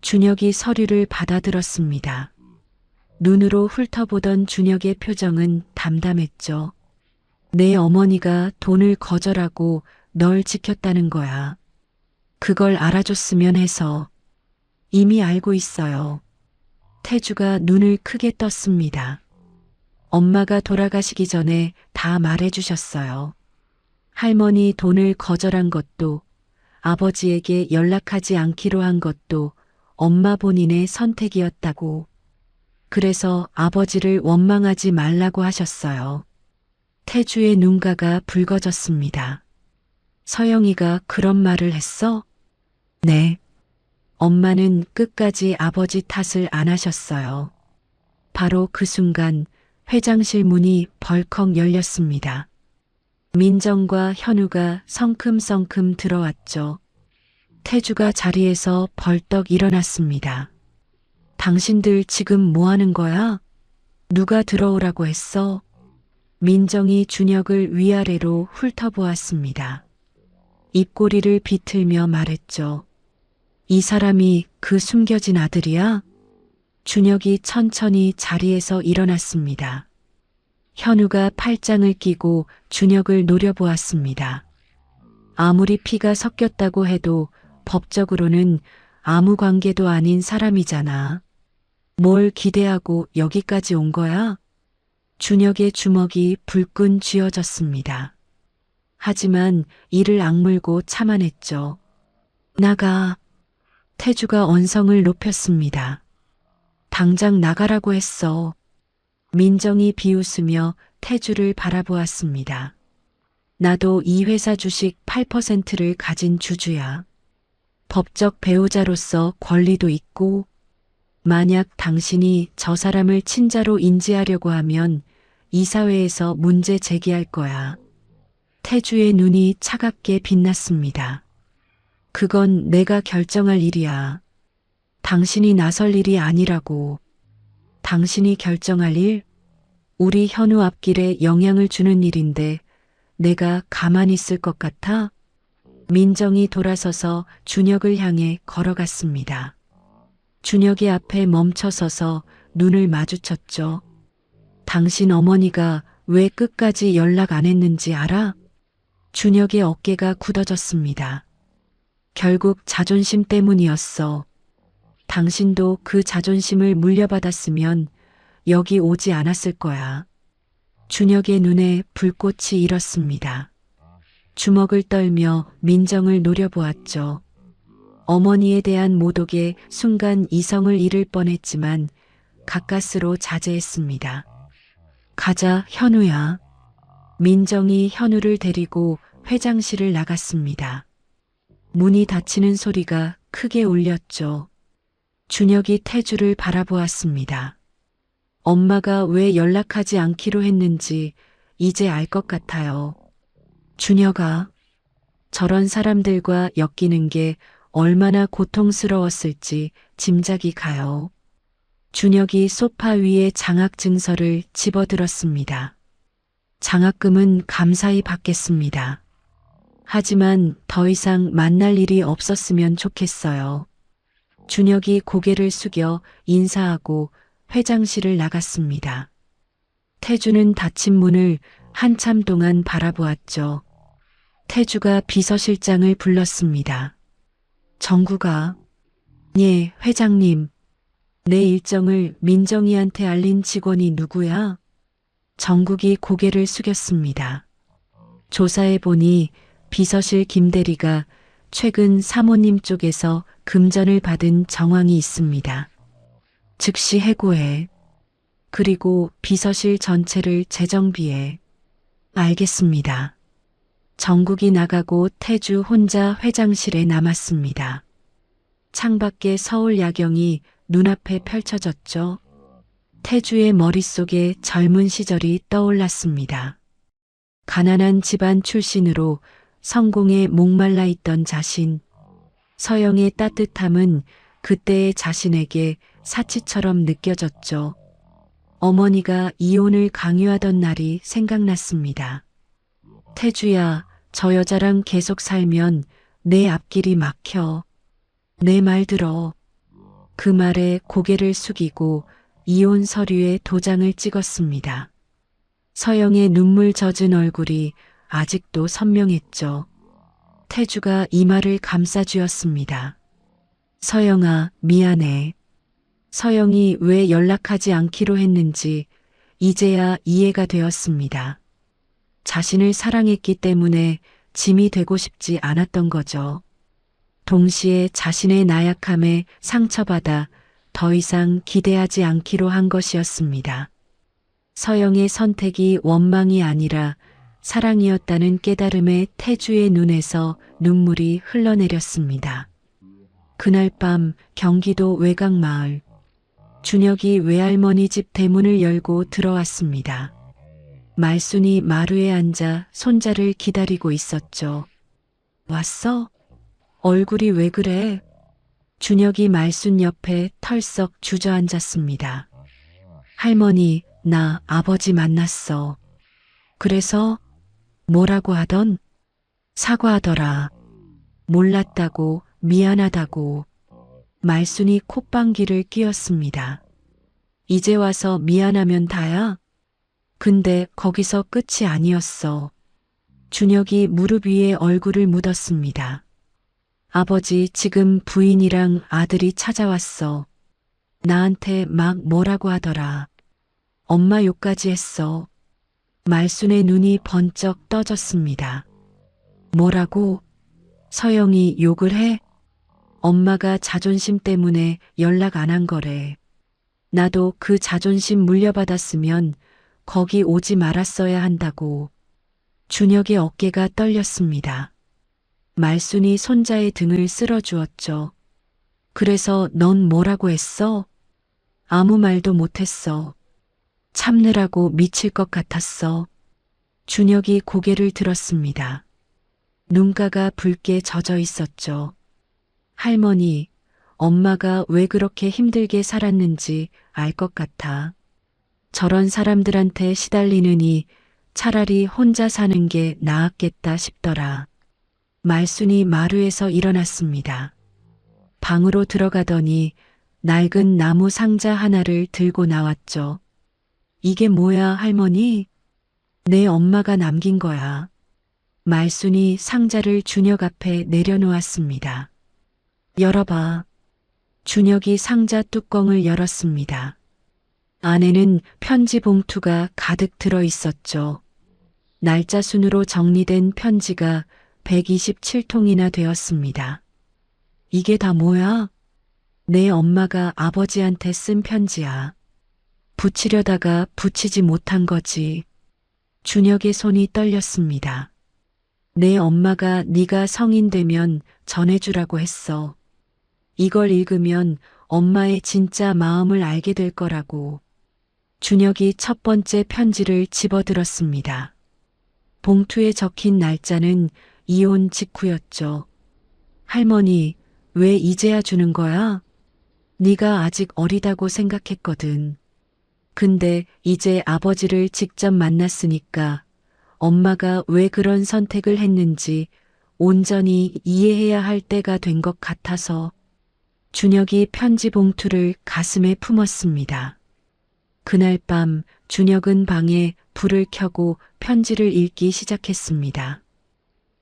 준혁이 서류를 받아들었습니다. 눈으로 훑어보던 준혁의 표정은 담담했죠. 내 어머니가 돈을 거절하고 널 지켰다는 거야. 그걸 알아줬으면 해서. 이미 알고 있어요. 태주가 눈을 크게 떴습니다. 엄마가 돌아가시기 전에 다 말해주셨어요. 할머니 돈을 거절한 것도, 아버지에게 연락하지 않기로 한 것도 엄마 본인의 선택이었다고. 그래서 아버지를 원망하지 말라고 하셨어요. 태주의 눈가가 붉어졌습니다. 서영이가 그런 말을 했어? 네. 엄마는 끝까지 아버지 탓을 안 하셨어요. 바로 그 순간 회장실 문이 벌컥 열렸습니다. 민정과 현우가 성큼성큼 들어왔죠. 태주가 자리에서 벌떡 일어났습니다. 당신들 지금 뭐 하는 거야? 누가 들어오라고 했어? 민정이 준혁을 위아래로 훑어보았습니다. 입꼬리를 비틀며 말했죠. 이 사람이 그 숨겨진 아들이야? 준혁이 천천히 자리에서 일어났습니다. 현우가 팔짱을 끼고 준혁을 노려보았습니다. 아무리 피가 섞였다고 해도 법적으로는 아무 관계도 아닌 사람이잖아. 뭘 기대하고 여기까지 온 거야? 준혁의 주먹이 불끈 쥐어졌습니다. 하지만 이를 악물고 참아냈죠. 나가. 태주가 언성을 높였습니다. 당장 나가라고 했어. 민정이 비웃으며 태주를 바라보았습니다. 나도 이 회사 주식 8%를 가진 주주야. 법적 배우자로서 권리도 있고, 만약 당신이 저 사람을 친자로 인지하려고 하면 이사회에서 문제 제기할 거야. 태주의 눈이 차갑게 빛났습니다. 그건 내가 결정할 일이야. 당신이 나설 일이 아니라고. 당신이 결정할 일? 우리 현우 앞길에 영향을 주는 일인데 내가 가만히 있을 것 같아? 민정이 돌아서서 준혁을 향해 걸어갔습니다. 준혁이 앞에 멈춰서서 눈을 마주쳤죠. 당신 어머니가 왜 끝까지 연락 안 했는지 알아? 준혁의 어깨가 굳어졌습니다. 결국 자존심 때문이었어. 당신도 그 자존심을 물려받았으면 여기 오지 않았을 거야. 준혁의 눈에 불꽃이 일었습니다. 주먹을 떨며 민정을 노려보았죠. 어머니에 대한 모독에 순간 이성을 잃을 뻔했지만 가까스로 자제했습니다. 가자, 현우야. 민정이 현우를 데리고 회장실을 나갔습니다. 문이 닫히는 소리가 크게 울렸죠. 준혁이 태주를 바라보았습니다. 엄마가 왜 연락하지 않기로 했는지 이제 알 것 같아요. 준혁아, 저런 사람들과 엮이는 게 얼마나 고통스러웠을지 짐작이 가요. 준혁이 소파 위에 장학 증서를 집어들었습니다. 장학금은 감사히 받겠습니다. 하지만 더 이상 만날 일이 없었으면 좋겠어요. 준혁이 고개를 숙여 인사하고 회장실을 나갔습니다. 태주는 닫힌 문을 한참 동안 바라보았죠. 태주가 비서실장을 불렀습니다. 정구가, 예, 회장님. 내 일정을 민정이한테 알린 직원이 누구야? 정국이 고개를 숙였습니다. 조사해보니 비서실 김대리가 최근 사모님 쪽에서 금전을 받은 정황이 있습니다. 즉시 해고해. 그리고 비서실 전체를 재정비해. 알겠습니다. 정국이 나가고 태주 혼자 회장실에 남았습니다. 창밖에 서울 야경이 눈앞에 펼쳐졌죠. 태주의 머릿속에 젊은 시절이 떠올랐습니다. 가난한 집안 출신으로 성공에 목말라 있던 자신. 서영의 따뜻함은 그때의 자신에게 사치처럼 느껴졌죠. 어머니가 이혼을 강요하던 날이 생각났습니다. 태주야, 저 여자랑 계속 살면 내 앞길이 막혀. 내 말 들어. 그 말에 고개를 숙이고 이혼 서류에 도장을 찍었습니다. 서영의 눈물 젖은 얼굴이 아직도 선명했죠. 태주가 이마를 감싸주었습니다. 서영아, 미안해. 서영이 왜 연락하지 않기로 했는지 이제야 이해가 되었습니다. 자신을 사랑했기 때문에 짐이 되고 싶지 않았던 거죠. 동시에 자신의 나약함에 상처받아 더 이상 기대하지 않기로 한 것이었습니다. 서영의 선택이 원망이 아니라 사랑이었다는 깨달음에 태주의 눈에서 눈물이 흘러내렸습니다. 그날 밤 경기도 외곽마을. 준혁이 외할머니 집 대문을 열고 들어왔습니다. 말순이 마루에 앉아 손자를 기다리고 있었죠. 왔어? 얼굴이 왜 그래? 준혁이 말순 옆에 털썩 주저앉았습니다. 할머니, 나 아버지 만났어. 그래서 뭐라고 하던? 사과하더라. 몰랐다고, 미안하다고. 말순이 콧방귀를 뀌었습니다. 이제 와서 미안하면 다야? 근데 거기서 끝이 아니었어. 준혁이 무릎 위에 얼굴을 묻었습니다. 아버지, 지금 부인이랑 아들이 찾아왔어. 나한테 막 뭐라고 하더라. 엄마 욕까지 했어. 말순의 눈이 번쩍 떠졌습니다. 뭐라고? 서영이 욕을 해? 엄마가 자존심 때문에 연락 안 한 거래. 나도 그 자존심 물려받았으면 거기 오지 말았어야 한다고. 준혁의 어깨가 떨렸습니다. 말순이 손자의 등을 쓸어주었죠. 그래서 넌 뭐라고 했어? 아무 말도 못했어. 참느라고 미칠 것 같았어. 준혁이 고개를 들었습니다. 눈가가 붉게 젖어 있었죠. 할머니, 엄마가 왜 그렇게 힘들게 살았는지 알 것 같아. 저런 사람들한테 시달리느니 차라리 혼자 사는 게 나았겠다 싶더라. 말순이 마루에서 일어났습니다. 방으로 들어가더니 낡은 나무 상자 하나를 들고 나왔죠. 이게 뭐야, 할머니? 내 엄마가 남긴 거야. 말순이 상자를 준혁 앞에 내려놓았습니다. 열어봐. 준혁이 상자 뚜껑을 열었습니다. 안에는 편지 봉투가 가득 들어 있었죠. 날짜 순으로 정리된 편지가 127통이나 되었습니다. 이게 다 뭐야? 내 엄마가 아버지한테 쓴 편지야. 붙이려다가 붙이지 못한 거지. 준혁의 손이 떨렸습니다. 내 엄마가 네가 성인 되면 전해주라고 했어. 이걸 읽으면 엄마의 진짜 마음을 알게 될 거라고. 준혁이 첫 번째 편지를 집어들었습니다. 봉투에 적힌 날짜는 이혼 직후였죠. 할머니, 왜 이제야 주는 거야? 네가 아직 어리다고 생각했거든. 근데 이제 아버지를 직접 만났으니까 엄마가 왜 그런 선택을 했는지 온전히 이해해야 할 때가 된 것 같아서. 준혁이 편지 봉투를 가슴에 품었습니다. 그날 밤 준혁은 방에 불을 켜고 편지를 읽기 시작했습니다.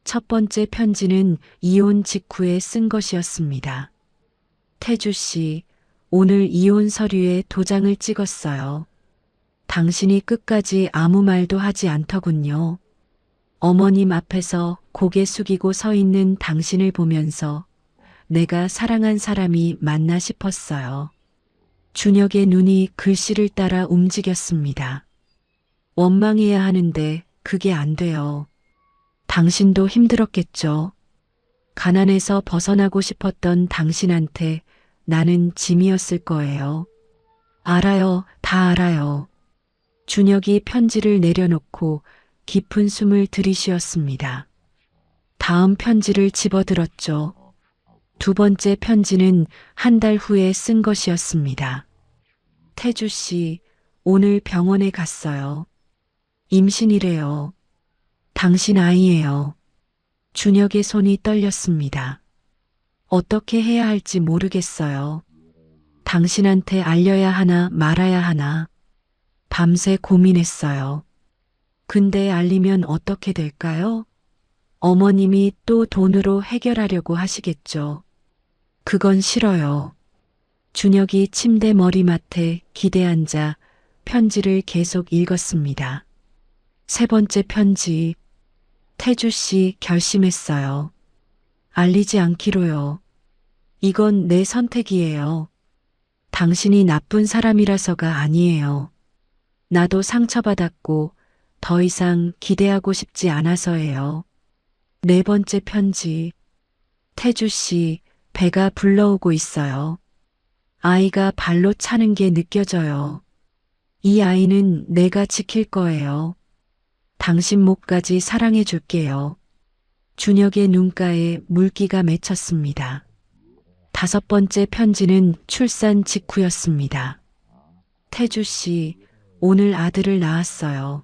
첫 번째 편지는 이혼 직후에 쓴 것이었습니다. 태주 씨, 오늘 이혼 서류에 도장을 찍었어요. 당신이 끝까지 아무 말도 하지 않더군요. 어머님 앞에서 고개 숙이고 서 있는 당신을 보면서 내가 사랑한 사람이 맞나 싶었어요. 준혁의 눈이 글씨를 따라 움직였습니다. 원망해야 하는데 그게 안 돼요. 당신도 힘들었겠죠. 가난에서 벗어나고 싶었던 당신한테 나는 짐이었을 거예요. 알아요, 다 알아요. 준혁이 편지를 내려놓고 깊은 숨을 들이쉬었습니다. 다음 편지를 집어들었죠. 두 번째 편지는 한 달 후에 쓴 것이었습니다. 태주 씨, 오늘 병원에 갔어요. 임신이래요. 당신 아이예요. 준혁의 손이 떨렸습니다. 어떻게 해야 할지 모르겠어요. 당신한테 알려야 하나 말아야 하나. 밤새 고민했어요. 근데 알리면 어떻게 될까요? 어머님이 또 돈으로 해결하려고 하시겠죠. 그건 싫어요. 준혁이 침대 머리맡에 기대앉아 편지를 계속 읽었습니다. 세 번째 편지. 태주 씨 결심했어요. 알리지 않기로요. 이건 내 선택이에요. 당신이 나쁜 사람이라서가 아니에요. 나도 상처받았고 더 이상 기대하고 싶지 않아서예요. 네 번째 편지. 태주 씨, 배가 불러오고 있어요. 아이가 발로 차는 게 느껴져요. 이 아이는 내가 지킬 거예요. 당신 목까지 사랑해 줄게요. 준혁의 눈가에 물기가 맺혔습니다. 다섯 번째 편지는 출산 직후였습니다. 태주 씨, 오늘 아들을 낳았어요.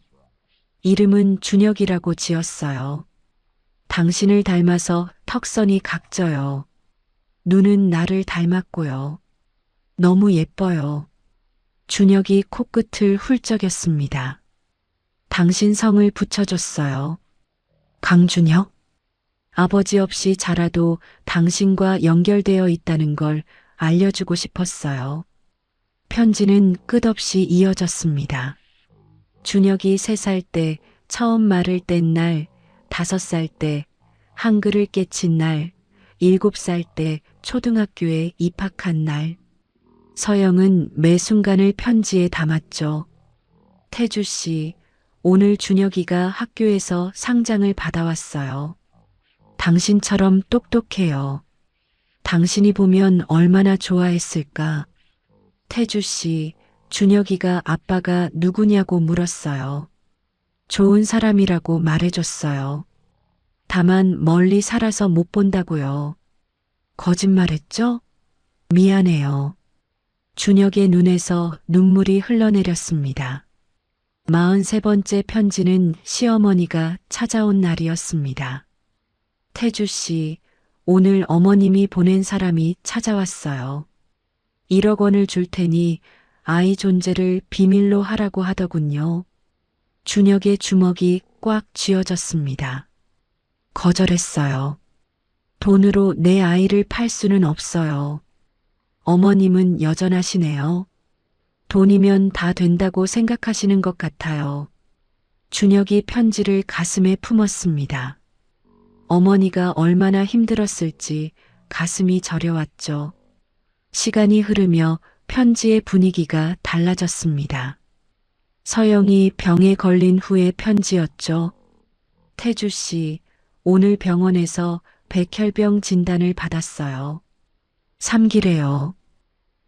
이름은 준혁이라고 지었어요. 당신을 닮아서 턱선이 각져요. 눈은 나를 닮았고요. 너무 예뻐요. 준혁이 코끝을 훌쩍였습니다. 당신 성을 붙여줬어요. 강준혁? 아버지 없이 자라도 당신과 연결되어 있다는 걸 알려주고 싶었어요. 편지는 끝없이 이어졌습니다. 준혁이 3살 때 처음 말을 뗀 날, 5살 때 한글을 깨친 날, 7살 때 초등학교에 입학한 날. 서영은 매 순간을 편지에 담았죠. 태주 씨, 오늘 준혁이가 학교에서 상장을 받아왔어요. 당신처럼 똑똑해요. 당신이 보면 얼마나 좋아했을까. 태주 씨, 준혁이가 아빠가 누구냐고 물었어요. 좋은 사람이라고 말해줬어요. 다만 멀리 살아서 못 본다고요. 거짓말했죠? 미안해요. 준혁의 눈에서 눈물이 흘러내렸습니다. 43번째 편지는 시어머니가 찾아온 날이었습니다. 태주 씨, 오늘 어머님이 보낸 사람이 찾아왔어요. 1억 원을 줄 테니 아이 존재를 비밀로 하라고 하더군요. 준혁의 주먹이 꽉 쥐어졌습니다. 거절했어요. 돈으로 내 아이를 팔 수는 없어요. 어머님은 여전하시네요. 돈이면 다 된다고 생각하시는 것 같아요. 준혁이 편지를 가슴에 품었습니다. 어머니가 얼마나 힘들었을지 가슴이 저려왔죠. 시간이 흐르며 편지의 분위기가 달라졌습니다. 서영이 병에 걸린 후의 편지였죠. 태주 씨, 오늘 병원에서 백혈병 진단을 받았어요. 3기래요.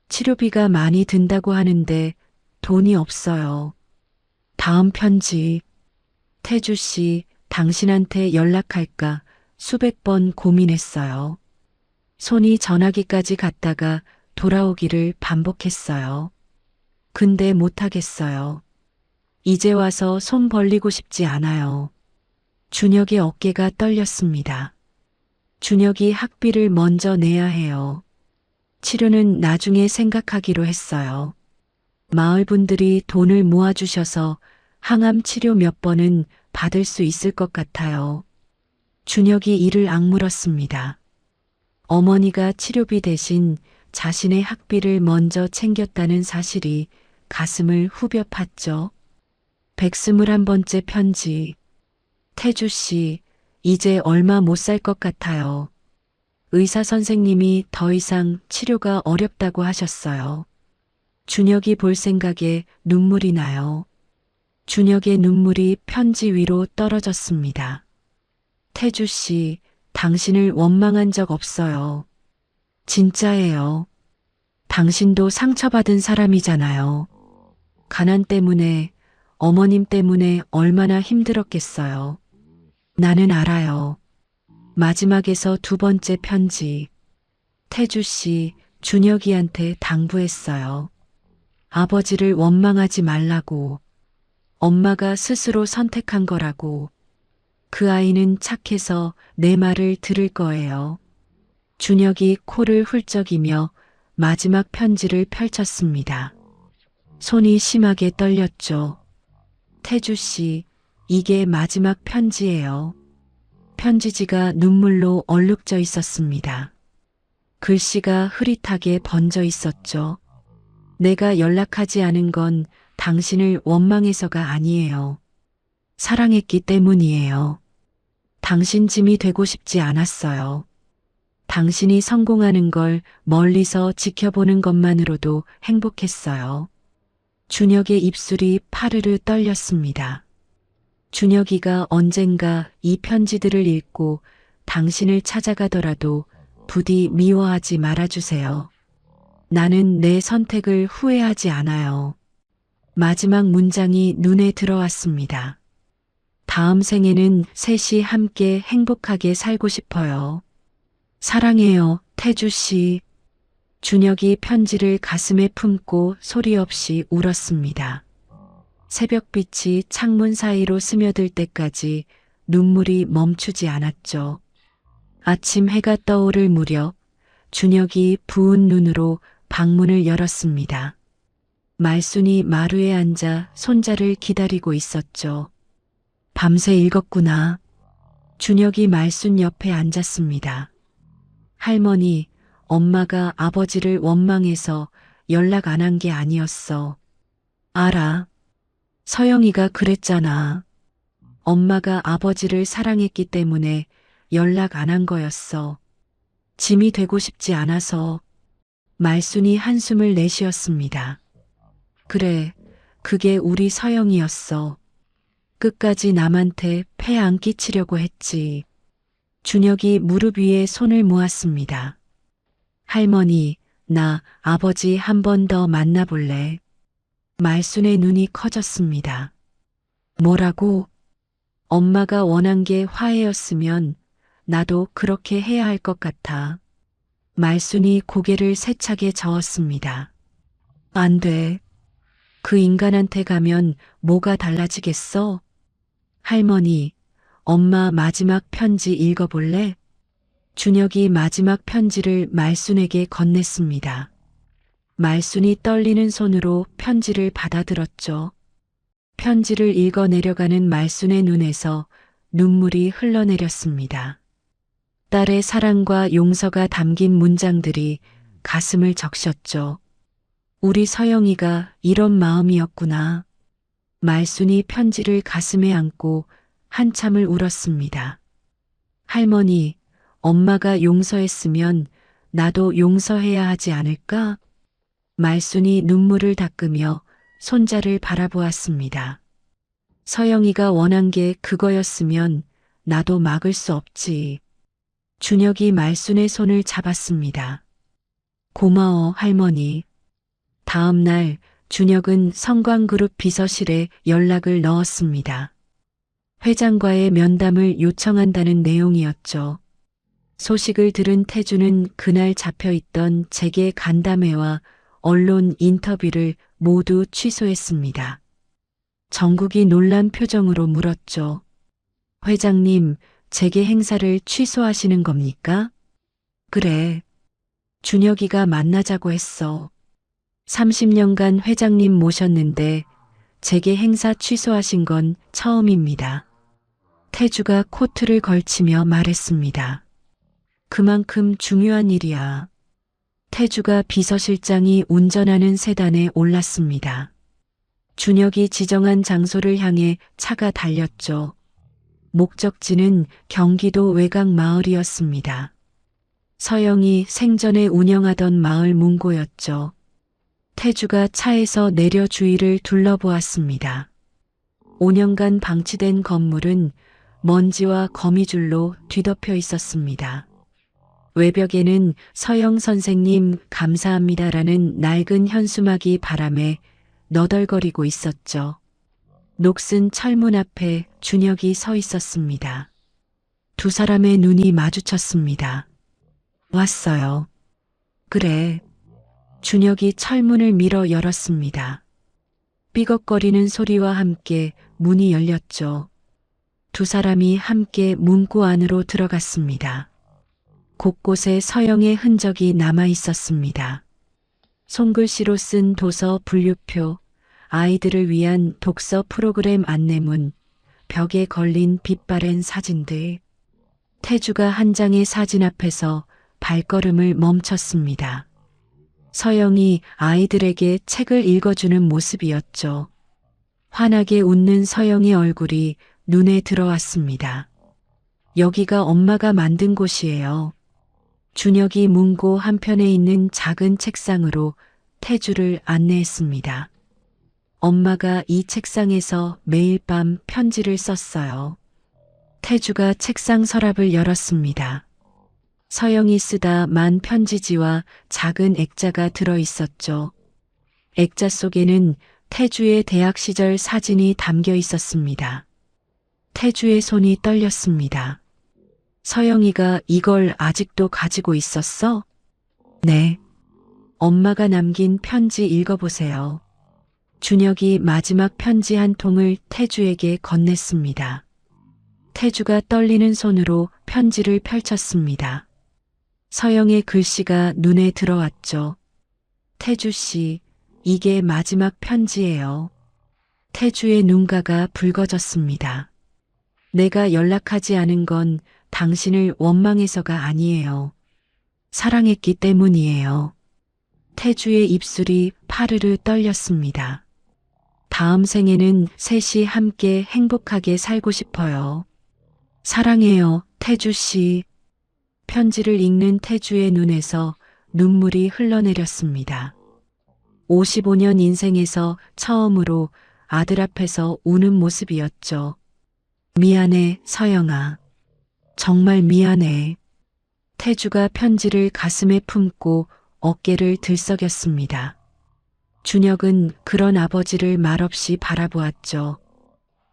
치료비가 많이 든다고 하는데 돈이 없어요. 다음 편지. 태주 씨, 당신한테 연락할까 수백 번 고민했어요. 손이 전화기까지 갔다가 돌아오기를 반복했어요. 근데 못하겠어요. 이제 와서 손 벌리고 싶지 않아요. 준혁의 어깨가 떨렸습니다. 준혁이 학비를 먼저 내야 해요. 치료는 나중에 생각하기로 했어요. 마을 분들이 돈을 모아주셔서 항암 치료 몇 번은 받을 수 있을 것 같아요. 준혁이 이를 악물었습니다. 어머니가 치료비 대신 자신의 학비를 먼저 챙겼다는 사실이 가슴을 후벼 팠죠. 121번째 편지. 태주 씨, 이제 얼마 못 살 것 같아요. 의사 선생님이 더 이상 치료가 어렵다고 하셨어요. 준혁이 볼 생각에 눈물이 나요. 준혁의 눈물이 편지 위로 떨어졌습니다. 태주 씨, 당신을 원망한 적 없어요. 진짜예요. 당신도 상처받은 사람이잖아요. 가난 때문에, 어머님 때문에 얼마나 힘들었겠어요. 나는 알아요. 마지막에서 두 번째 편지. 태주 씨, 준혁이한테 당부했어요. 아버지를 원망하지 말라고. 엄마가 스스로 선택한 거라고. 그 아이는 착해서 내 말을 들을 거예요. 준혁이 코를 훌쩍이며 마지막 편지를 펼쳤습니다. 손이 심하게 떨렸죠. 태주 씨, 이게 마지막 편지예요. 편지지가 눈물로 얼룩져 있었습니다. 글씨가 흐릿하게 번져 있었죠. 내가 연락하지 않은 건 당신을 원망해서가 아니에요. 사랑했기 때문이에요. 당신 짐이 되고 싶지 않았어요. 당신이 성공하는 걸 멀리서 지켜보는 것만으로도 행복했어요. 준혁의 입술이 파르르 떨렸습니다. 준혁이가 언젠가 이 편지들을 읽고 당신을 찾아가더라도 부디 미워하지 말아주세요. 나는 내 선택을 후회하지 않아요. 마지막 문장이 눈에 들어왔습니다. 다음 생에는 셋이 함께 행복하게 살고 싶어요. 사랑해요, 태주 씨. 준혁이 편지를 가슴에 품고 소리 없이 울었습니다. 새벽빛이 창문 사이로 스며들 때까지 눈물이 멈추지 않았죠. 아침 해가 떠오를 무렵 준혁이 부은 눈으로 방문을 열었습니다. 말순이 마루에 앉아 손자를 기다리고 있었죠. 밤새 읽었구나. 준혁이 말순 옆에 앉았습니다. 할머니, 엄마가 아버지를 원망해서 연락 안 한 게 아니었어. 알아. 서영이가 그랬잖아. 엄마가 아버지를 사랑했기 때문에 연락 안 한 거였어. 짐이 되고 싶지 않아서. 말순이 한숨을 내쉬었습니다. 그래, 그게 우리 서영이었어. 끝까지 남한테 폐 안 끼치려고 했지. 준혁이 무릎 위에 손을 모았습니다. 할머니, 나 아버지 한 번 더 만나볼래? 말순의 눈이 커졌습니다. 뭐라고? 엄마가 원한 게 화해였으면 나도 그렇게 해야 할 것 같아. 말순이 고개를 세차게 저었습니다. 안 돼. 그 인간한테 가면 뭐가 달라지겠어? 할머니, 엄마 마지막 편지 읽어볼래? 준혁이 마지막 편지를 말순에게 건넸습니다. 말순이 떨리는 손으로 편지를 받아들었죠. 편지를 읽어 내려가는 말순의 눈에서 눈물이 흘러내렸습니다. 딸의 사랑과 용서가 담긴 문장들이 가슴을 적셨죠. 우리 서영이가 이런 마음이었구나. 말순이 편지를 가슴에 안고 한참을 울었습니다. 할머니, 엄마가 용서했으면 나도 용서해야 하지 않을까? 말순이 눈물을 닦으며 손자를 바라보았습니다. 서영이가 원한 게 그거였으면 나도 막을 수 없지. 준혁이 말순의 손을 잡았습니다. 고마워, 할머니. 다음 날 준혁은 성광그룹 비서실에 연락을 넣었습니다. 회장과의 면담을 요청한다는 내용이었죠. 소식을 들은 태주는 그날 잡혀있던 재계 간담회와 언론 인터뷰를 모두 취소했습니다. 정국이 놀란 표정으로 물었죠. 회장님, 재계 행사를 취소하시는 겁니까? 그래. 준혁이가 만나자고 했어. 30년간 회장님 모셨는데 재계 행사 취소하신 건 처음입니다. 태주가 코트를 걸치며 말했습니다. 그만큼 중요한 일이야. 태주가 비서실장이 운전하는 세단에 올랐습니다. 준혁이 지정한 장소를 향해 차가 달렸죠. 목적지는 경기도 외곽 마을이었습니다. 서영이 생전에 운영하던 마을 문고였죠. 태주가 차에서 내려 주위를 둘러보았습니다. 5년간 방치된 건물은 먼지와 거미줄로 뒤덮여 있었습니다. 외벽에는 서영 선생님 감사합니다라는 낡은 현수막이 바람에 너덜거리고 있었죠. 녹슨 철문 앞에 준혁이 서 있었습니다. 두 사람의 눈이 마주쳤습니다. 왔어요. 그래. 준혁이 철문을 밀어 열었습니다. 삐걱거리는 소리와 함께 문이 열렸죠. 두 사람이 함께 문구 안으로 들어갔습니다. 곳곳에 서영의 흔적이 남아 있었습니다. 손글씨로 쓴 도서 분류표, 아이들을 위한 독서 프로그램 안내문, 벽에 걸린 빛바랜 사진들. 태주가 한 장의 사진 앞에서 발걸음을 멈췄습니다. 서영이 아이들에게 책을 읽어주는 모습이었죠. 환하게 웃는 서영의 얼굴이 눈에 들어왔습니다. 여기가 엄마가 만든 곳이에요. 준혁이 문고 한편에 있는 작은 책상으로 태주를 안내했습니다. 엄마가 이 책상에서 매일 밤 편지를 썼어요. 태주가 책상 서랍을 열었습니다. 서영이 쓰다 만 편지지와 작은 액자가 들어 있었죠. 액자 속에는 태주의 대학 시절 사진이 담겨 있었습니다. 태주의 손이 떨렸습니다. 서영이가 이걸 아직도 가지고 있었어? 네. 엄마가 남긴 편지 읽어보세요. 준혁이 마지막 편지 한 통을 태주에게 건넸습니다. 태주가 떨리는 손으로 편지를 펼쳤습니다. 서영의 글씨가 눈에 들어왔죠. 태주 씨, 이게 마지막 편지예요. 태주의 눈가가 붉어졌습니다. 내가 연락하지 않은 건 당신을 원망해서가 아니에요. 사랑했기 때문이에요. 태주의 입술이 파르르 떨렸습니다. 다음 생에는 셋이 함께 행복하게 살고 싶어요. 사랑해요, 태주 씨. 편지를 읽는 태주의 눈에서 눈물이 흘러내렸습니다. 55년 인생에서 처음으로 아들 앞에서 우는 모습이었죠. 미안해, 서영아. 정말 미안해. 태주가 편지를 가슴에 품고 어깨를 들썩였습니다. 준혁은 그런 아버지를 말없이 바라보았죠.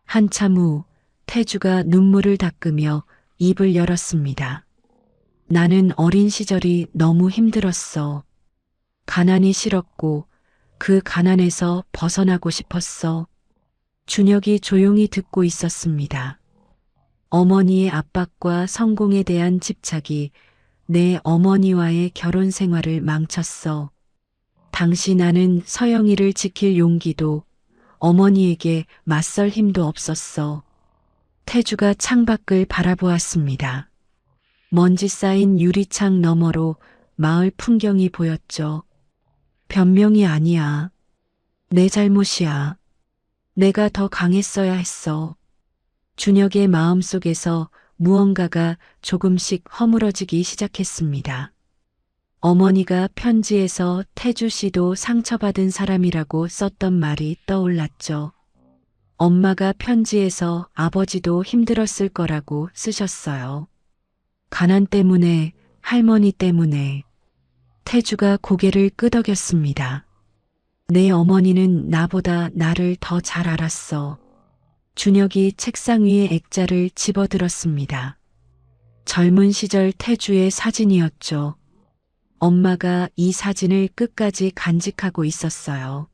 한참 후 태주가 눈물을 닦으며 입을 열었습니다. 나는 어린 시절이 너무 힘들었어. 가난이 싫었고 그 가난에서 벗어나고 싶었어. 준혁이 조용히 듣고 있었습니다. 어머니의 압박과 성공에 대한 집착이 내 어머니와의 결혼 생활을 망쳤어. 당시 나는 서영이를 지킬 용기도 어머니에게 맞설 힘도 없었어. 태주가 창밖을 바라보았습니다. 먼지 쌓인 유리창 너머로 마을 풍경이 보였죠. 변명이 아니야. 내 잘못이야. 내가 더 강했어야 했어. 준혁의 마음속에서 무언가가 조금씩 허물어지기 시작했습니다. 어머니가 편지에서 태주 씨도 상처받은 사람이라고 썼던 말이 떠올랐죠. 엄마가 편지에서 아버지도 힘들었을 거라고 쓰셨어요. 가난 때문에, 할머니 때문에. 태주가 고개를 끄덕였습니다. 내 어머니는 나보다 나를 더 잘 알았어. 준혁이 책상 위에 액자를 집어들었습니다. 젊은 시절 태주의 사진이었죠. 엄마가 이 사진을 끝까지 간직하고 있었어요.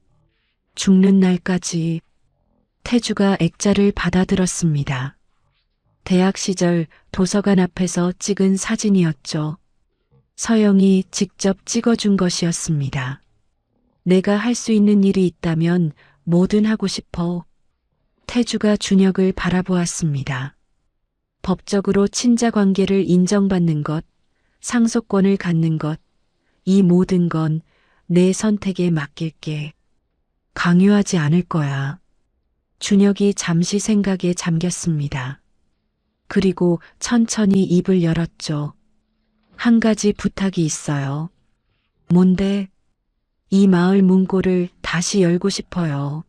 죽는 날까지. 태주가 액자를 받아들었습니다. 대학 시절 도서관 앞에서 찍은 사진이었죠. 서영이 직접 찍어준 것이었습니다. 내가 할 수 있는 일이 있다면 뭐든 하고 싶어. 태주가 준혁을 바라보았습니다. 법적으로 친자 관계를 인정받는 것, 상속권을 갖는 것, 이 모든 건 내 선택에 맡길게. 강요하지 않을 거야. 준혁이 잠시 생각에 잠겼습니다. 그리고 천천히 입을 열었죠. 한 가지 부탁이 있어요. 뭔데? 이 마을 문고를 다시 열고 싶어요.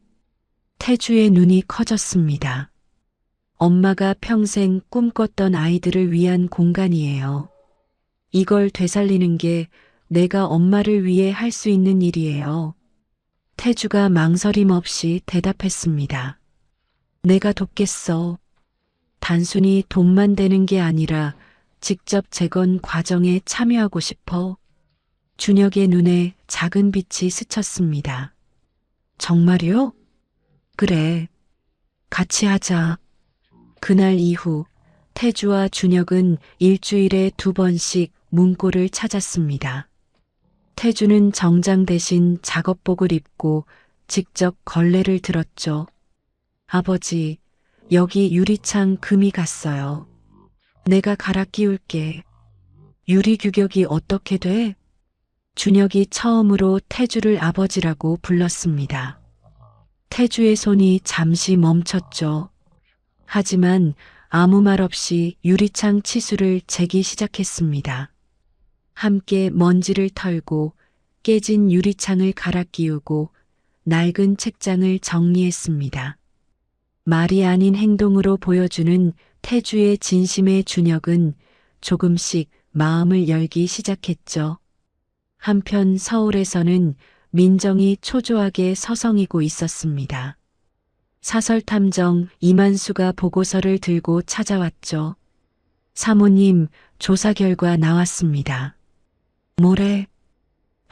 태주의 눈이 커졌습니다. 엄마가 평생 꿈꿨던 아이들을 위한 공간이에요. 이걸 되살리는 게 내가 엄마를 위해 할 수 있는 일이에요. 태주가 망설임 없이 대답했습니다. 내가 돕겠어. 단순히 돈만 되는 게 아니라 직접 재건 과정에 참여하고 싶어. 준혁의 눈에 작은 빛이 스쳤습니다. 정말요? 그래. 같이 하자. 그날 이후 태주와 준혁은 일주일에 2번씩 문고를 찾았습니다. 태주는 정장 대신 작업복을 입고 직접 걸레를 들었죠. 아버지, 여기 유리창 금이 갔어요. 내가 갈아 끼울게. 유리 규격이 어떻게 돼? 준혁이 처음으로 태주를 아버지라고 불렀습니다. 태주의 손이 잠시 멈췄죠. 하지만 아무 말 없이 유리창 치수를 재기 시작했습니다. 함께 먼지를 털고 깨진 유리창을 갈아 끼우고 낡은 책장을 정리했습니다. 말이 아닌 행동으로 보여주는 태주의 진심의 준혁은 조금씩 마음을 열기 시작했죠. 한편 서울에서는 민정이 초조하게 서성이고 있었습니다. 사설탐정 이만수가 보고서를 들고 찾아왔죠. 사모님, 조사 결과 나왔습니다. 뭐래?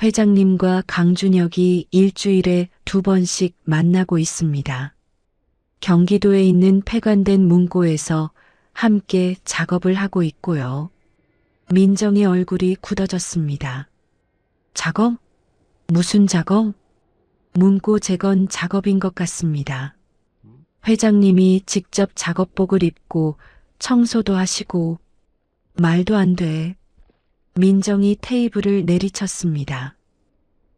회장님과 강준혁이 일주일에 2번씩 만나고 있습니다. 경기도에 있는 폐관된 문고에서 함께 작업을 하고 있고요. 민정의 얼굴이 굳어졌습니다. 작업? 무슨 작업? 문고 재건 작업인 것 같습니다. 회장님이 직접 작업복을 입고 청소도 하시고. 말도 안 돼. 민정이 테이블을 내리쳤습니다.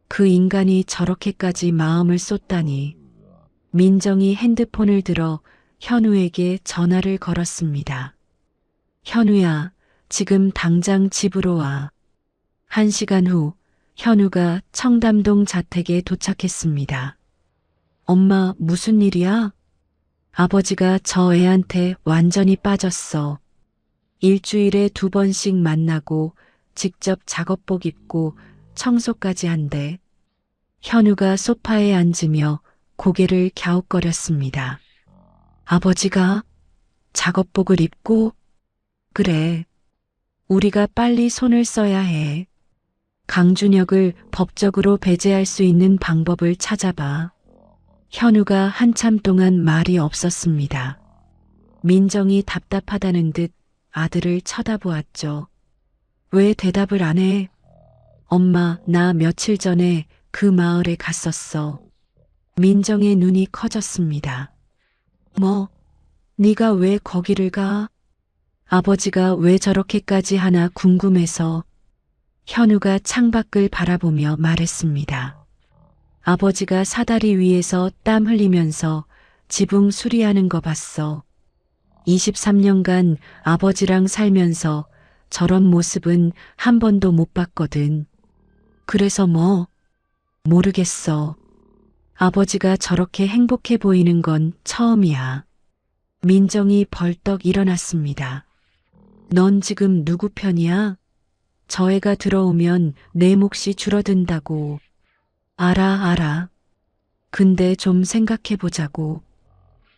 그 인간이 저렇게까지 마음을 쏟다니. 민정이 핸드폰을 들어 현우에게 전화를 걸었습니다. 현우야, 지금 당장 집으로 와. 1시간 후 현우가 청담동 자택에 도착했습니다. 엄마, 무슨 일이야? 아버지가 저 애한테 완전히 빠졌어. 일주일에 2번씩 만나고 직접 작업복 입고 청소까지 한대. 현우가 소파에 앉으며 고개를 갸웃거렸습니다. 아버지가 작업복을 입고? 그래. 우리가 빨리 손을 써야 해. 강준혁을 법적으로 배제할 수 있는 방법을 찾아봐. 현우가 한참 동안 말이 없었습니다. 민정이 답답하다는 듯 아들을 쳐다보았죠. 왜 대답을 안 해? 엄마, 나 며칠 전에 그 마을에 갔었어. 민정의 눈이 커졌습니다. 뭐? 네가 왜 거기를 가? 아버지가 왜 저렇게까지 하나 궁금해서. 현우가 창밖을 바라보며 말했습니다. 아버지가 사다리 위에서 땀 흘리면서 지붕 수리하는 거 봤어. 23년간 아버지랑 살면서 저런 모습은 한 번도 못 봤거든. 그래서 뭐? 모르겠어. 아버지가 저렇게 행복해 보이는 건 처음이야. 민정이 벌떡 일어났습니다. 넌 지금 누구 편이야? 저 애가 들어오면 내 몫이 줄어든다고. 알아. 근데 좀 생각해보자고.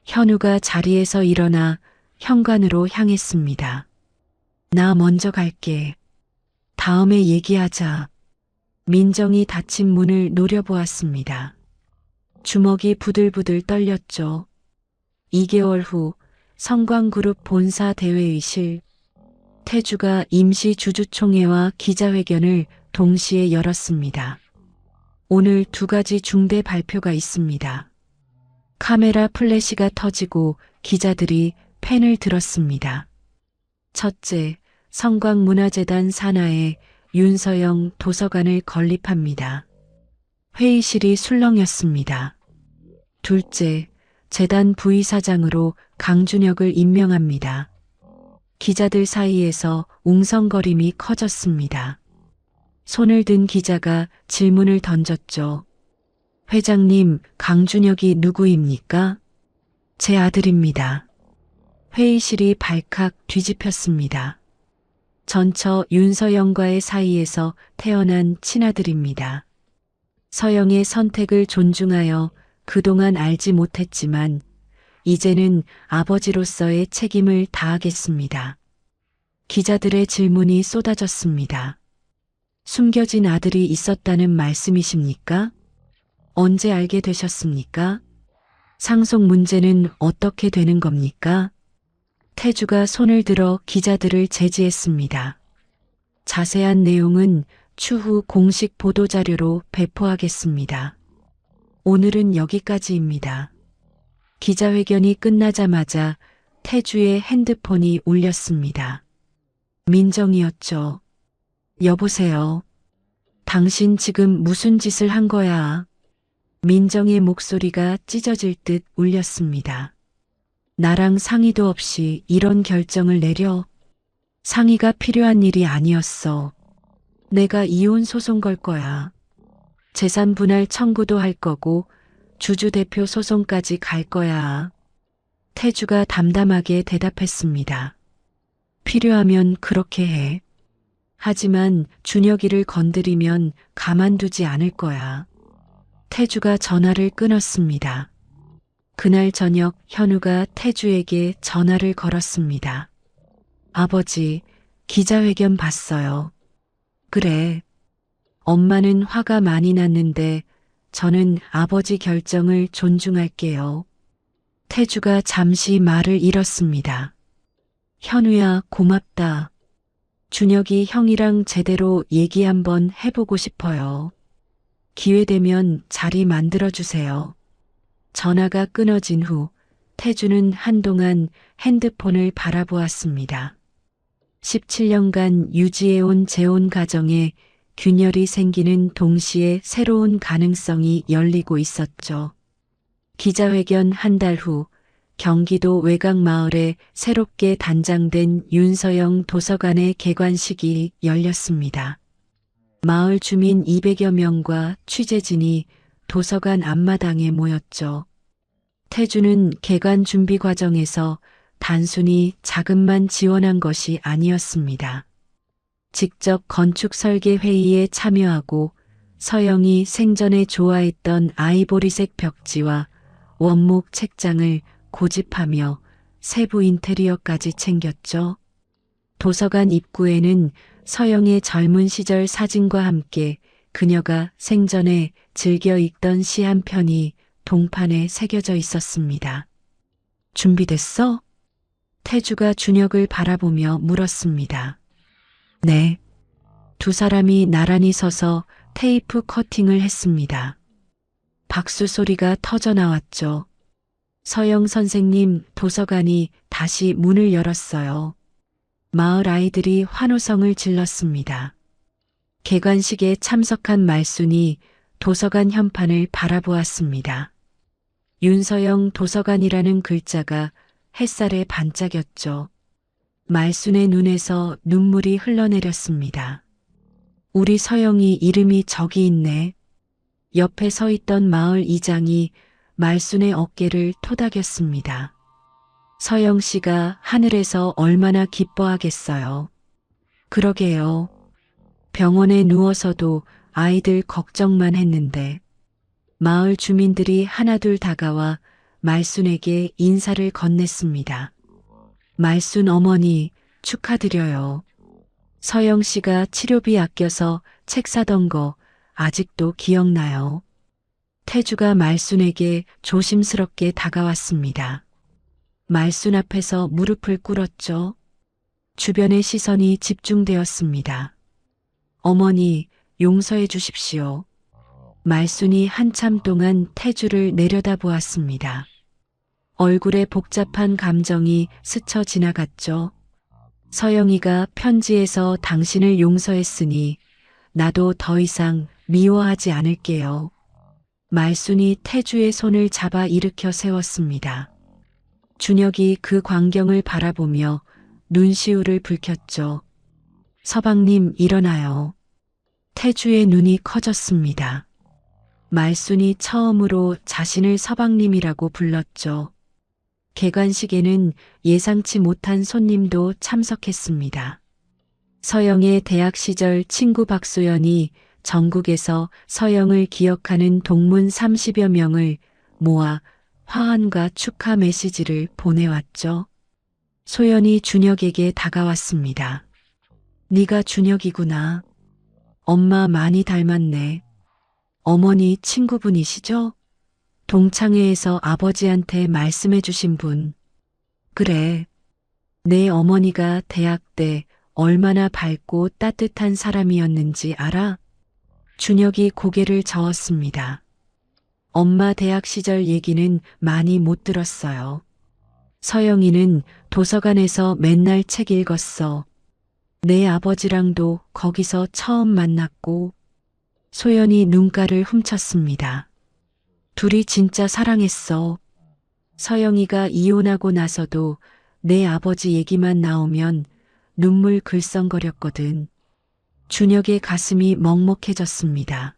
현우가 자리에서 일어나 현관으로 향했습니다. 나 먼저 갈게. 다음에 얘기하자. 민정이 닫힌 문을 노려보았습니다. 주먹이 부들부들 떨렸죠. 2개월 후 성광그룹 본사 대회의실. 태주가 임시 주주총회와 기자회견을 동시에 열었습니다. 오늘 2가지 중대 발표가 있습니다. 카메라 플래시가 터지고 기자들이 펜을 들었습니다. 첫째, 성광문화재단 산하에 윤서영 도서관을 건립합니다. 회의실이 술렁였습니다. 둘째, 재단 부의사장으로 강준혁을 임명합니다. 기자들 사이에서 웅성거림이 커졌습니다. 손을 든 기자가 질문을 던졌죠. 회장님, 강준혁이 누구입니까? 제 아들입니다. 회의실이 발칵 뒤집혔습니다. 전처 윤서영과의 사이에서 태어난 친아들입니다. 서영의 선택을 존중하여 그동안 알지 못했지만 이제는 아버지로서의 책임을 다하겠습니다. 기자들의 질문이 쏟아졌습니다. 숨겨진 아들이 있었다는 말씀이십니까? 언제 알게 되셨습니까? 상속 문제는 어떻게 되는 겁니까? 태주가 손을 들어 기자들을 제지했습니다. 자세한 내용은 추후 공식 보도자료로 배포하겠습니다. 오늘은 여기까지입니다. 기자회견이 끝나자마자 태주의 핸드폰이 울렸습니다. 민정이었죠. 여보세요. 당신 지금 무슨 짓을 한 거야? 민정의 목소리가 찢어질 듯 울렸습니다. 나랑 상의도 없이 이런 결정을 내려? 상의가 필요한 일이 아니었어. 내가 이혼 소송 걸 거야. 재산 분할 청구도 할 거고 주주대표 소송까지 갈 거야. 태주가 담담하게 대답했습니다. 필요하면 그렇게 해. 하지만 준혁이를 건드리면 가만두지 않을 거야. 태주가 전화를 끊었습니다. 그날 저녁 현우가 태주에게 전화를 걸었습니다. 아버지, 기자회견 봤어요. 그래. 엄마는 화가 많이 났는데 저는 아버지 결정을 존중할게요. 태주가 잠시 말을 잃었습니다. 현우야, 고맙다. 준혁이 형이랑 제대로 얘기 한번 해보고 싶어요. 기회되면 자리 만들어주세요. 전화가 끊어진 후 태주는 한동안 핸드폰을 바라보았습니다. 17년간 유지해온 재혼 가정에 균열이 생기는 동시에 새로운 가능성이 열리고 있었죠. 기자회견 한 달 후 경기도 외곽마을에 새롭게 단장된 윤서영 도서관의 개관식이 열렸습니다. 마을 주민 200여 명과 취재진이 도서관 앞마당에 모였죠. 태주는 개관 준비 과정에서 단순히 자금만 지원한 것이 아니었습니다. 직접 건축 설계 회의에 참여하고 서영이 생전에 좋아했던 아이보리색 벽지와 원목 책장을 고집하며 세부 인테리어까지 챙겼죠. 도서관 입구에는 서영의 젊은 시절 사진과 함께 그녀가 생전에 즐겨 읽던 시 한 편이 동판에 새겨져 있었습니다. 준비됐어? 태주가 준혁을 바라보며 물었습니다. 네. 2 사람이 나란히 서서 테이프 커팅을 했습니다. 박수 소리가 터져 나왔죠. 서영 선생님, 도서관이 다시 문을 열었어요. 마을 아이들이 환호성을 질렀습니다. 개관식에 참석한 말순이 도서관 현판을 바라보았습니다. 윤서영 도서관이라는 글자가 햇살에 반짝였죠. 말순의 눈에서 눈물이 흘러내렸습니다. 우리 서영이 이름이 저기 있네. 옆에 서 있던 마을 이장이 말순의 어깨를 토닥였습니다. 서영 씨가 하늘에서 얼마나 기뻐하겠어요. 그러게요. 병원에 누워서도 아이들 걱정만 했는데 마을 주민들이 하나둘 다가와 말순에게 인사를 건넸습니다. 말순 어머니 축하드려요. 서영 씨가 치료비 아껴서 책 사던 거 아직도 기억나요. 태주가 말순에게 조심스럽게 다가왔습니다. 말순 앞에서 무릎을 꿇었죠. 주변의 시선이 집중되었습니다. 어머니, 용서해 주십시오. 말순이 한참 동안 태주를 내려다보았습니다. 얼굴에 복잡한 감정이 스쳐 지나갔죠. 서영이가 편지에서 당신을 용서했으니 나도 더 이상 미워하지 않을게요. 말순이 태주의 손을 잡아 일으켜 세웠습니다. 준혁이 그 광경을 바라보며 눈시울을 붉혔죠. 서방님 일어나요. 태주의 눈이 커졌습니다. 말순이 처음으로 자신을 서방님이라고 불렀죠. 개관식에는 예상치 못한 손님도 참석했습니다. 서영의 대학 시절 친구 박소연이 전국에서 서영을 기억하는 동문 30여 명을 모아 화환과 축하 메시지를 보내왔죠. 소연이 준혁에게 다가왔습니다. 네가 준혁이구나. 엄마 많이 닮았네. 어머니 친구분이시죠? 동창회에서 아버지한테 말씀해 주신 분. 그래. 내 어머니가 대학 때 얼마나 밝고 따뜻한 사람이었는지 알아? 준혁이 고개를 저었습니다. 엄마 대학 시절 얘기는 많이 못 들었어요. 서영이는 도서관에서 맨날 책 읽었어. 내 아버지랑도 거기서 처음 만났고. 소연이 눈가를 훔쳤습니다. 둘이 진짜 사랑했어. 서영이가 이혼하고 나서도 내 아버지 얘기만 나오면 눈물 글썽거렸거든. 준혁의 가슴이 먹먹해졌습니다.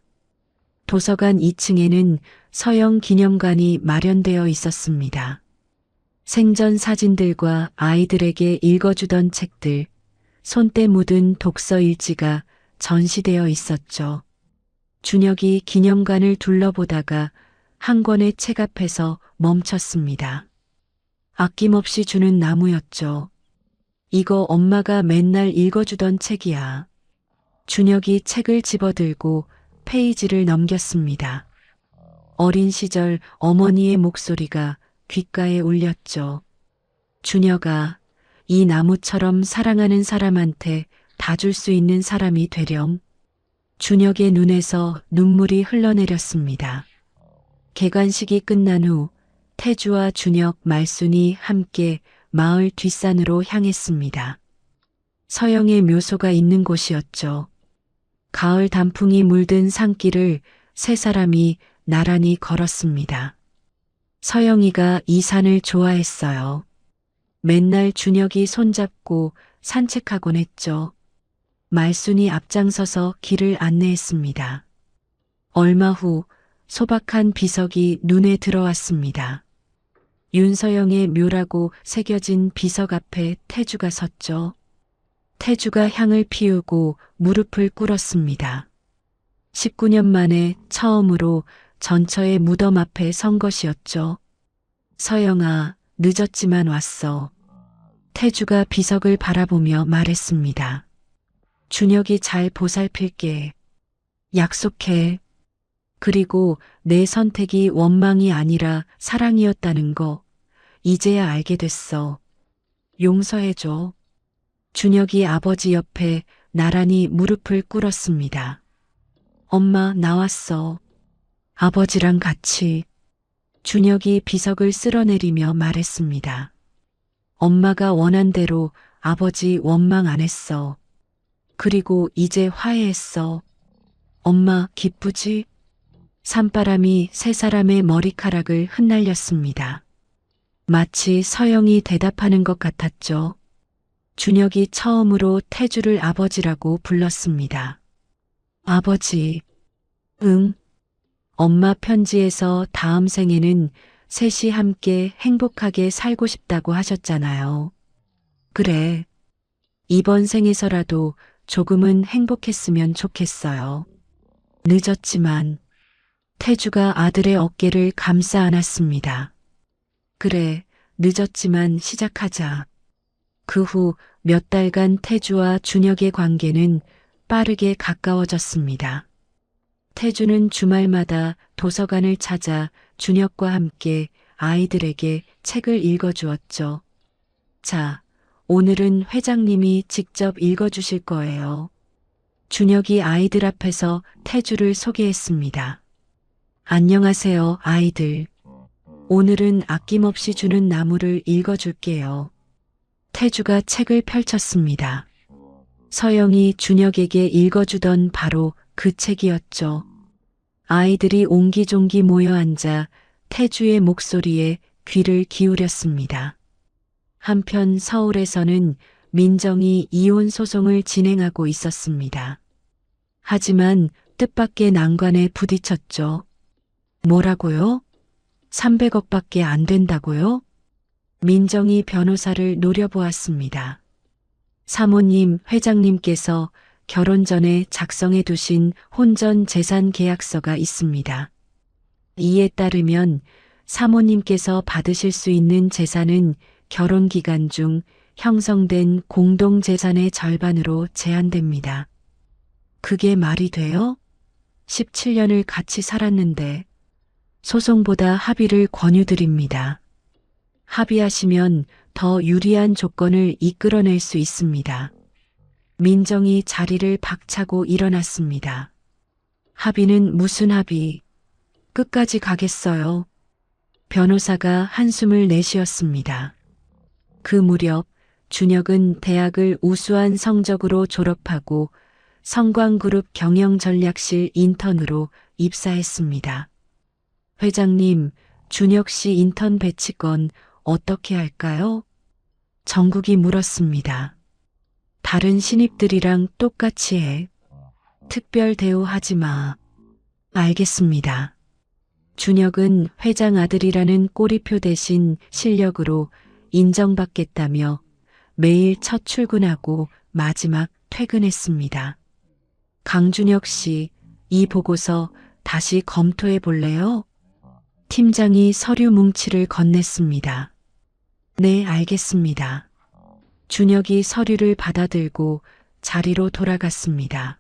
도서관 2층에는 서영 기념관이 마련되어 있었습니다. 생전 사진들과 아이들에게 읽어주던 책들, 손때 묻은 독서 일지가 전시되어 있었죠. 준혁이 기념관을 둘러보다가 한 권의 책 앞에서 멈췄습니다. 아낌없이 주는 나무였죠. 이거 엄마가 맨날 읽어주던 책이야. 준혁이 책을 집어들고 페이지를 넘겼습니다. 어린 시절 어머니의 목소리가 귓가에 울렸죠. 준혁아, 이 나무처럼 사랑하는 사람한테 다 줄 수 있는 사람이 되렴. 준혁의 눈에서 눈물이 흘러내렸습니다. 개관식이 끝난 후 태주와 준혁, 말순이 함께 마을 뒷산으로 향했습니다. 서영의 묘소가 있는 곳이었죠. 가을 단풍이 물든 산길을 세 사람이 나란히 걸었습니다. 서영이가 이 산을 좋아했어요. 맨날 준혁이 손잡고 산책하곤 했죠. 말순이 앞장서서 길을 안내했습니다. 얼마 후 소박한 비석이 눈에 들어왔습니다. 윤서영의 묘라고 새겨진 비석 앞에 태주가 섰죠. 태주가 향을 피우고 무릎을 꿇었습니다. 19년 만에 처음으로 전처의 무덤 앞에 선 것이었죠. 서영아, 늦었지만 왔어. 태주가 비석을 바라보며 말했습니다. 준혁이 잘 보살필게. 약속해. 그리고 내 선택이 원망이 아니라 사랑이었다는 거 이제야 알게 됐어. 용서해줘. 준혁이 아버지 옆에 나란히 무릎을 꿇었습니다. 엄마 나왔어. 아버지랑 같이. 준혁이 비석을 쓸어내리며 말했습니다. 엄마가 원한 대로 아버지 원망 안 했어. 그리고 이제 화해했어. 엄마 기쁘지? 산바람이 세 사람의 머리카락을 흩날렸습니다. 마치 서영이 대답하는 것 같았죠. 준혁이 처음으로 태주를 아버지라고 불렀습니다. 아버지. 응. 엄마 편지에서 다음 생에는 셋이 함께 행복하게 살고 싶다고 하셨잖아요. 그래. 이번 생에서라도 조금은 행복했으면 좋겠어요. 늦었지만. 태주가 아들의 어깨를 감싸 안았습니다. 그래, 늦었지만 시작하자. 그 후 몇 달간 태주와 준혁의 관계는 빠르게 가까워졌습니다. 태주는 주말마다 도서관을 찾아 준혁과 함께 아이들에게 책을 읽어주었죠. 자, 오늘은 회장님이 직접 읽어주실 거예요. 준혁이 아이들 앞에서 태주를 소개했습니다. 안녕하세요, 아이들. 오늘은 아낌없이 주는 나무를 읽어줄게요. 태주가 책을 펼쳤습니다. 서영이 준혁에게 읽어주던 바로 그 책이었죠. 아이들이 옹기종기 모여 앉아 태주의 목소리에 귀를 기울였습니다. 한편 서울에서는 민정이 이혼 소송을 진행하고 있었습니다. 하지만 뜻밖의 난관에 부딪혔죠. 뭐라고요? 300억밖에 안 된다고요? 민정이 변호사를 노려보았습니다. 사모님, 회장님께서 결혼 전에 작성해 두신 혼전 재산 계약서가 있습니다. 이에 따르면 사모님께서 받으실 수 있는 재산은 결혼 기간 중 형성된 공동 재산의 절반으로 제한됩니다. 그게 말이 돼요? 17년을 같이 살았는데 소송보다 합의를 권유드립니다. 합의하시면 더 유리한 조건을 이끌어낼 수 있습니다. 민정이 자리를 박차고 일어났습니다. 합의는 무슨 합의? 끝까지 가겠어요. 변호사가 한숨을 내쉬었습니다. 그 무렵 준혁은 대학을 우수한 성적으로 졸업하고 성광그룹 경영전략실 인턴으로 입사했습니다. 회장님, 준혁 씨 인턴 배치건 어떻게 할까요? 정국이 물었습니다. 다른 신입들이랑 똑같이 해. 특별 대우하지 마. 알겠습니다. 준혁은 회장 아들이라는 꼬리표 대신 실력으로 인정받겠다며 매일 첫 출근하고 마지막 퇴근했습니다. 강준혁 씨, 이 보고서 다시 검토해 볼래요? 팀장이 서류 뭉치를 건넸습니다. 네, 알겠습니다. 준혁이 서류를 받아들고 자리로 돌아갔습니다.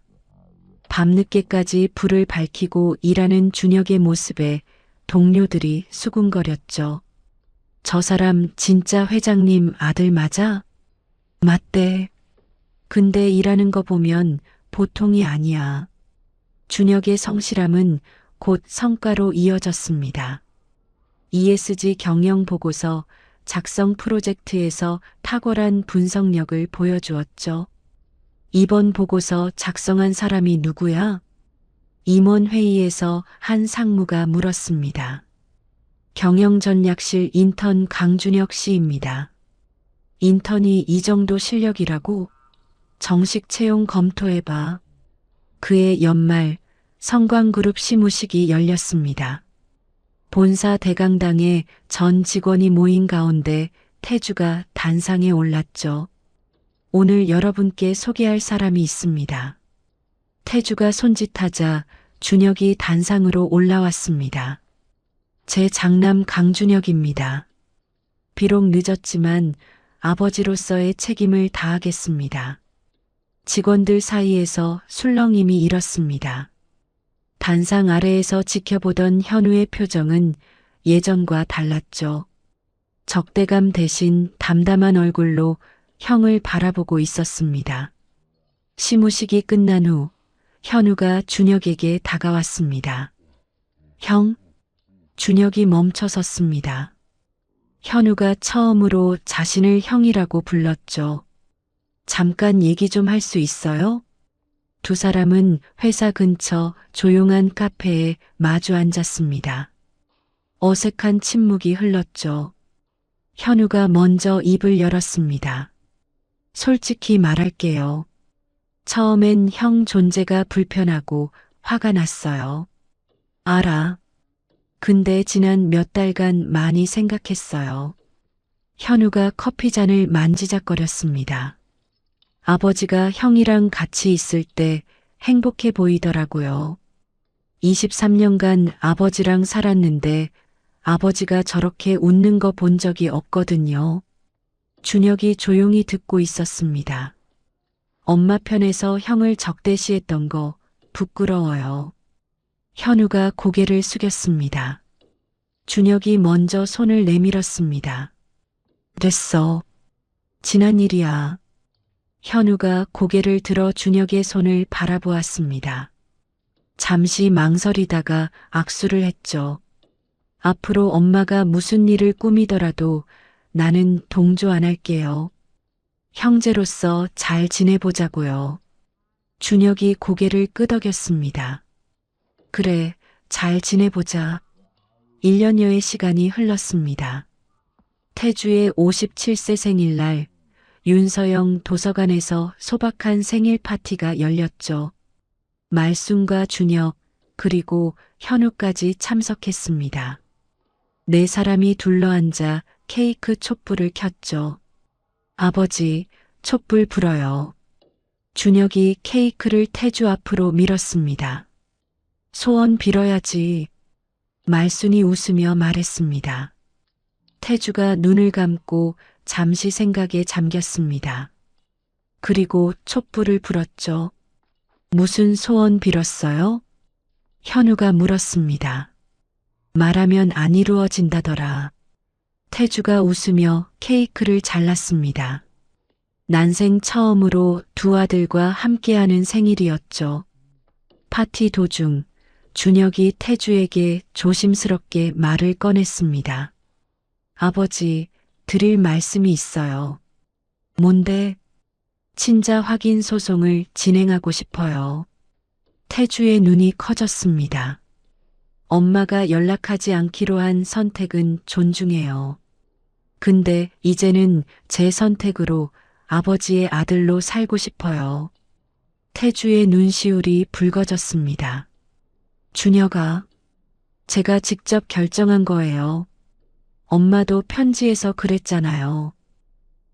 밤늦게까지 불을 밝히고 일하는 준혁의 모습에 동료들이 수군거렸죠. 저 사람 진짜 회장님 아들 맞아? 맞대. 근데 일하는 거 보면 보통이 아니야. 준혁의 성실함은 곧 성과로 이어졌습니다. ESG 경영 보고서 작성 프로젝트에서 탁월한 분석력을 보여주었죠. 이번 보고서 작성한 사람이 누구야? 임원회의에서 한 상무가 물었습니다. 경영전략실 인턴 강준혁 씨입니다. 인턴이 이 정도 실력이라고? 정식 채용 검토해봐. 그해 연말 성광그룹 시무식이 열렸습니다. 본사 대강당에 전 직원이 모인 가운데 태주가 단상에 올랐죠. 오늘 여러분께 소개할 사람이 있습니다. 태주가 손짓하자 준혁이 단상으로 올라왔습니다. 제 장남 강준혁입니다. 비록 늦었지만 아버지로서의 책임을 다하겠습니다. 직원들 사이에서 술렁임이 일었습니다. 단상 아래에서 지켜보던 현우의 표정은 예전과 달랐죠. 적대감 대신 담담한 얼굴로 형을 바라보고 있었습니다. 시무식이 끝난 후 현우가 준혁에게 다가왔습니다. 형? 준혁이 멈춰 섰습니다. 현우가 처음으로 자신을 형이라고 불렀죠. 잠깐 얘기 좀 할 수 있어요? 두 사람은 회사 근처 조용한 카페에 마주 앉았습니다. 어색한 침묵이 흘렀죠. 현우가 먼저 입을 열었습니다. 솔직히 말할게요. 처음엔 형 존재가 불편하고 화가 났어요. 알아. 근데 지난 몇 달간 많이 생각했어요. 현우가 커피잔을 만지작거렸습니다. 아버지가 형이랑 같이 있을 때 행복해 보이더라고요. 23년간 아버지랑 살았는데 아버지가 저렇게 웃는 거 본 적이 없거든요. 준혁이 조용히 듣고 있었습니다. 엄마 편에서 형을 적대시했던 거 부끄러워요. 현우가 고개를 숙였습니다. 준혁이 먼저 손을 내밀었습니다. 됐어. 지난 일이야. 현우가 고개를 들어 준혁의 손을 바라보았습니다. 잠시 망설이다가 악수를 했죠. 앞으로 엄마가 무슨 일을 꾸미더라도 나는 동조 안 할게요. 형제로서 잘 지내보자고요. 준혁이 고개를 끄덕였습니다. 그래, 잘 지내보자. 1년여의 시간이 흘렀습니다. 태주의 57세 생일날 윤서영 도서관에서 소박한 생일 파티가 열렸죠. 말순과 준혁 그리고 현우까지 참석했습니다. 네 사람이 둘러앉아 케이크 촛불을 켰죠. 아버지, 촛불 불어요. 준혁이 케이크를 태주 앞으로 밀었습니다. 소원 빌어야지. 말순이 웃으며 말했습니다. 태주가 눈을 감고 잠시 생각에 잠겼습니다. 그리고 촛불을 불었죠. 무슨 소원 빌었어요? 현우가 물었습니다. 말하면 안 이루어진다더라. 태주가 웃으며 케이크를 잘랐습니다. 난생 처음으로 두 아들과 함께하는 생일이었죠. 파티 도중 준혁이 태주에게 조심스럽게 말을 꺼냈습니다. 아버지, 드릴 말씀이 있어요. 뭔데? 친자 확인 소송을 진행하고 싶어요. 태주의 눈이 커졌습니다. 엄마가 연락하지 않기로 한 선택은 존중해요. 근데 이제는 제 선택으로 아버지의 아들로 살고 싶어요. 태주의 눈시울이 붉어졌습니다. 준혁아, 제가 직접 결정한 거예요. 엄마도 편지에서 그랬잖아요.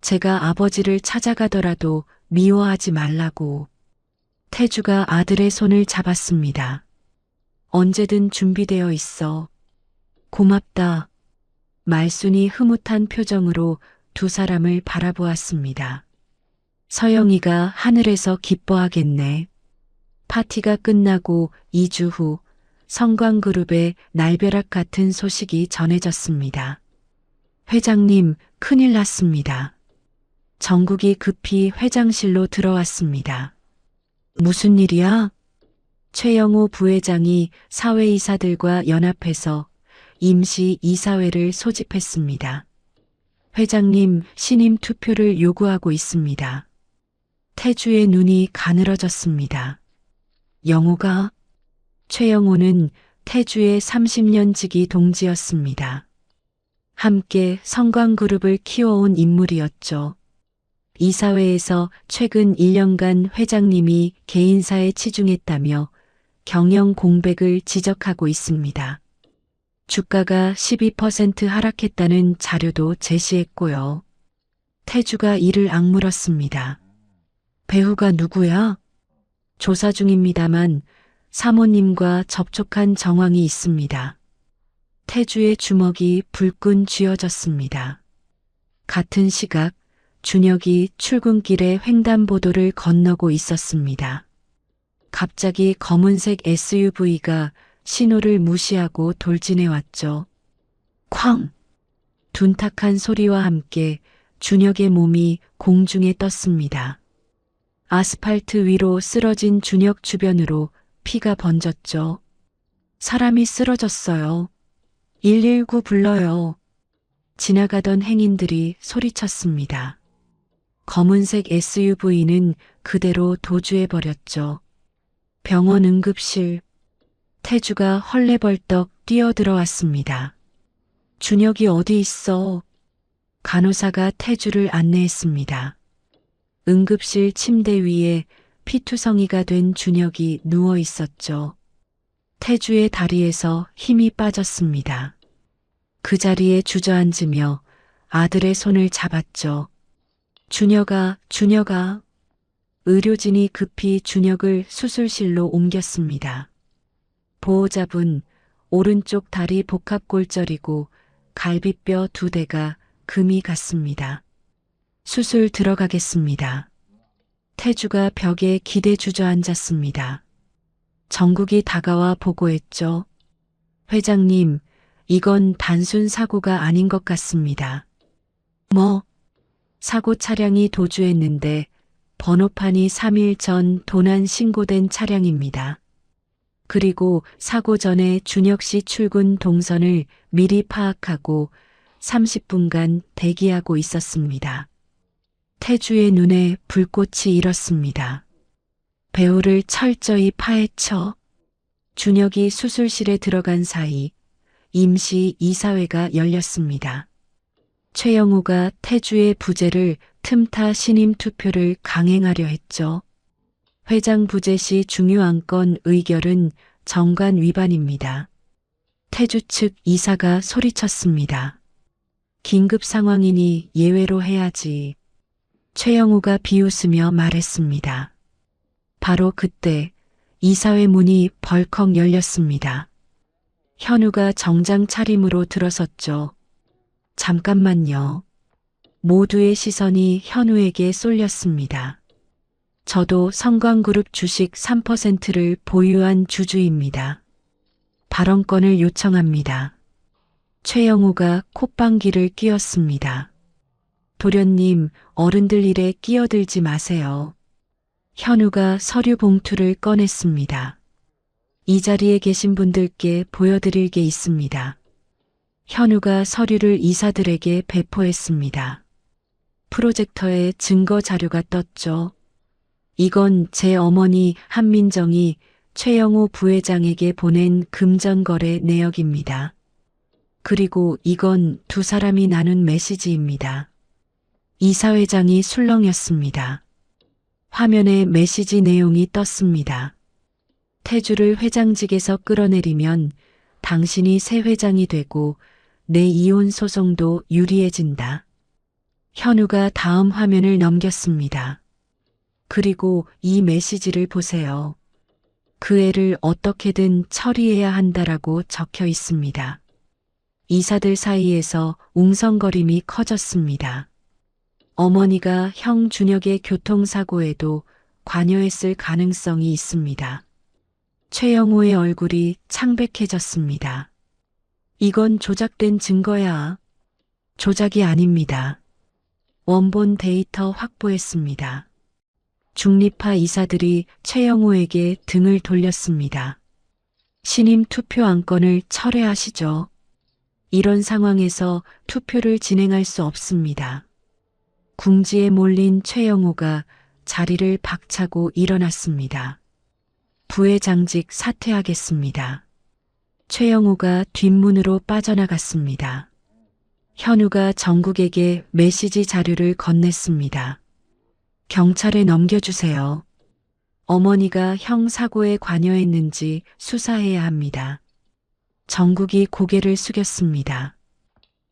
제가 아버지를 찾아가더라도 미워하지 말라고. 태주가 아들의 손을 잡았습니다. 언제든 준비되어 있어. 고맙다. 말순이 흐뭇한 표정으로 두 사람을 바라보았습니다. 서영이가 하늘에서 기뻐하겠네. 파티가 끝나고 2주 후 성광그룹의 날벼락 같은 소식이 전해졌습니다. 회장님, 큰일 났습니다. 정국이 급히 회장실로 들어왔습니다. 무슨 일이야? 최영호 부회장이 사회이사들과 연합해서 임시 이사회를 소집했습니다. 회장님 신임 투표를 요구하고 있습니다. 태주의 눈이 가늘어졌습니다. 영호가? 최영호는 태주의 30년 지기 동지였습니다. 함께 성광그룹을 키워온 인물이었죠. 이사회에서 최근 1년간 회장님이 개인사에 치중했다며 경영 공백을 지적하고 있습니다. 주가가 12% 하락했다는 자료도 제시했고요. 태주가 이를 악물었습니다. 배우가 누구야? 조사 중입니다만 사모님과 접촉한 정황이 있습니다. 태주의 주먹이 불끈 쥐어졌습니다. 같은 시각 준혁이 출근길에 횡단보도를 건너고 있었습니다. 갑자기 검은색 SUV가 신호를 무시하고 돌진해 왔죠. 쾅! 둔탁한 소리와 함께 준혁의 몸이 공중에 떴습니다. 아스팔트 위로 쓰러진 준혁 주변으로 피가 번졌죠. 사람이 쓰러졌어요. 119 불러요. 지나가던 행인들이 소리쳤습니다. 검은색 SUV는 그대로 도주해버렸죠. 병원 응급실. 태주가 헐레벌떡 뛰어들어왔습니다. 준혁이 어디 있어? 간호사가 태주를 안내했습니다. 응급실 침대 위에 피투성이가 된 준혁이 누워 있었죠. 태주의 다리에서 힘이 빠졌습니다. 그 자리에 주저앉으며 아들의 손을 잡았죠. 준혁아, 준혁아. 의료진이 급히 준혁을 수술실로 옮겼습니다. 보호자분, 오른쪽 다리 복합골절이고 갈비뼈 2대가 금이 갔습니다. 수술 들어가겠습니다. 태주가 벽에 기대 주저앉았습니다. 정국이 다가와 보고했죠. 회장님, 이건 단순 사고가 아닌 것 같습니다. 뭐? 사고 차량이 도주했는데 번호판이 3일 전 도난 신고된 차량입니다. 그리고 사고 전에 준혁 씨 출근 동선을 미리 파악하고 30분간 대기하고 있었습니다. 태주의 눈에 불꽃이 일었습니다. 배우를 철저히 파헤쳐 준혁이 수술실에 들어간 사이 임시 이사회가 열렸습니다. 최영우가 태주의 부재를 틈타 신임 투표를 강행하려 했죠. 회장 부재 시 중요한 건 의결은 정관 위반입니다. 태주 측 이사가 소리쳤습니다. 긴급 상황이니 예외로 해야지. 최영우가 비웃으며 말했습니다. 바로 그때 이사회 문이 벌컥 열렸습니다. 현우가 정장 차림으로 들어섰죠. 잠깐만요. 모두의 시선이 현우에게 쏠렸습니다. 저도 성광그룹 주식 3%를 보유한 주주입니다. 발언권을 요청합니다. 최영우가 콧방귀를 뀌었습니다. 도련님, 어른들 일에 끼어들지 마세요. 현우가 서류 봉투를 꺼냈습니다. 이 자리에 계신 분들께 보여드릴 게 있습니다. 현우가 서류를 이사들에게 배포했습니다. 프로젝터에 증거 자료가 떴죠. 이건 제 어머니 한민정이 최영우 부회장에게 보낸 금전거래 내역입니다. 그리고 이건 두 사람이 나눈 메시지입니다. 이사회장이 술렁였습니다. 화면에 메시지 내용이 떴습니다. 태주를 회장직에서 끌어내리면 당신이 새 회장이 되고 내 이혼 소송도 유리해진다. 현우가 다음 화면을 넘겼습니다. 그리고 이 메시지를 보세요. 그 애를 어떻게든 처리해야 한다라고 적혀 있습니다. 이사들 사이에서 웅성거림이 커졌습니다. 어머니가 형 준혁의 교통사고에도 관여했을 가능성이 있습니다. 최영우의 얼굴이 창백해졌습니다. 이건 조작된 증거야. 조작이 아닙니다. 원본 데이터 확보했습니다. 중립파 이사들이 최영우에게 등을 돌렸습니다. 신임 투표 안건을 철회하시죠. 이런 상황에서 투표를 진행할 수 없습니다. 궁지에 몰린 최영우가 자리를 박차고 일어났습니다. 부회장직 사퇴하겠습니다. 최영우가 뒷문으로 빠져나갔습니다. 현우가 정국에게 메시지 자료를 건넸습니다. 경찰에 넘겨주세요. 어머니가 형 사고에 관여했는지 수사해야 합니다. 정국이 고개를 숙였습니다.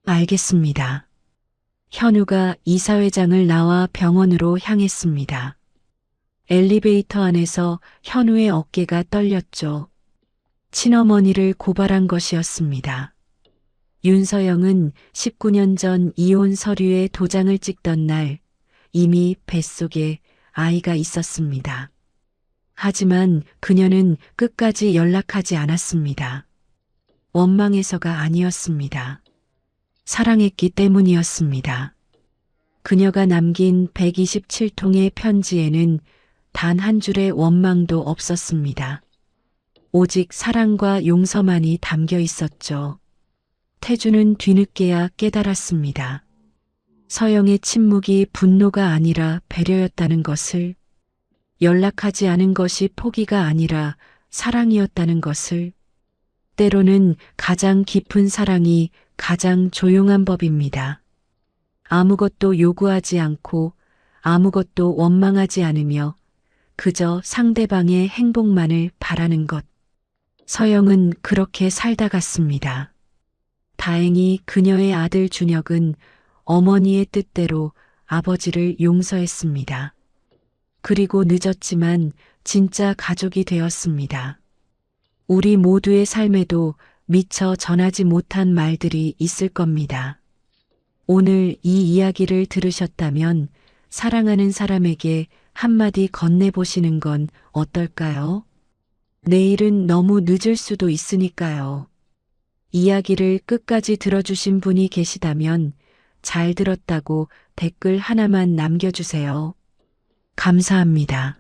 알겠습니다. 현우가 이사회장을 나와 병원으로 향했습니다. 엘리베이터 안에서 현우의 어깨가 떨렸죠. 친어머니를 고발한 것이었습니다. 윤서영은 19년 전 이혼 서류에 도장을 찍던 날 이미 뱃속에 아이가 있었습니다. 하지만 그녀는 끝까지 연락하지 않았습니다. 원망해서가 아니었습니다. 사랑했기 때문이었습니다. 그녀가 남긴 127통의 편지에는 단 한 줄의 원망도 없었습니다. 오직 사랑과 용서만이 담겨 있었죠. 태주는 뒤늦게야 깨달았습니다. 서영의 침묵이 분노가 아니라 배려였다는 것을, 연락하지 않은 것이 포기가 아니라 사랑이었다는 것을, 때로는 가장 깊은 사랑이 가장 조용한 법입니다. 아무것도 요구하지 않고 아무것도 원망하지 않으며 그저 상대방의 행복만을 바라는 것. 서영은 그렇게 살다 갔습니다. 다행히 그녀의 아들 준혁은 어머니의 뜻대로 아버지를 용서했습니다. 그리고 늦었지만 진짜 가족이 되었습니다. 우리 모두의 삶에도 미처 전하지 못한 말들이 있을 겁니다. 오늘 이 이야기를 들으셨다면 사랑하는 사람에게 한마디 건네보시는 건 어떨까요? 내일은 너무 늦을 수도 있으니까요. 이야기를 끝까지 들어주신 분이 계시다면 잘 들었다고 댓글 하나만 남겨주세요. 감사합니다.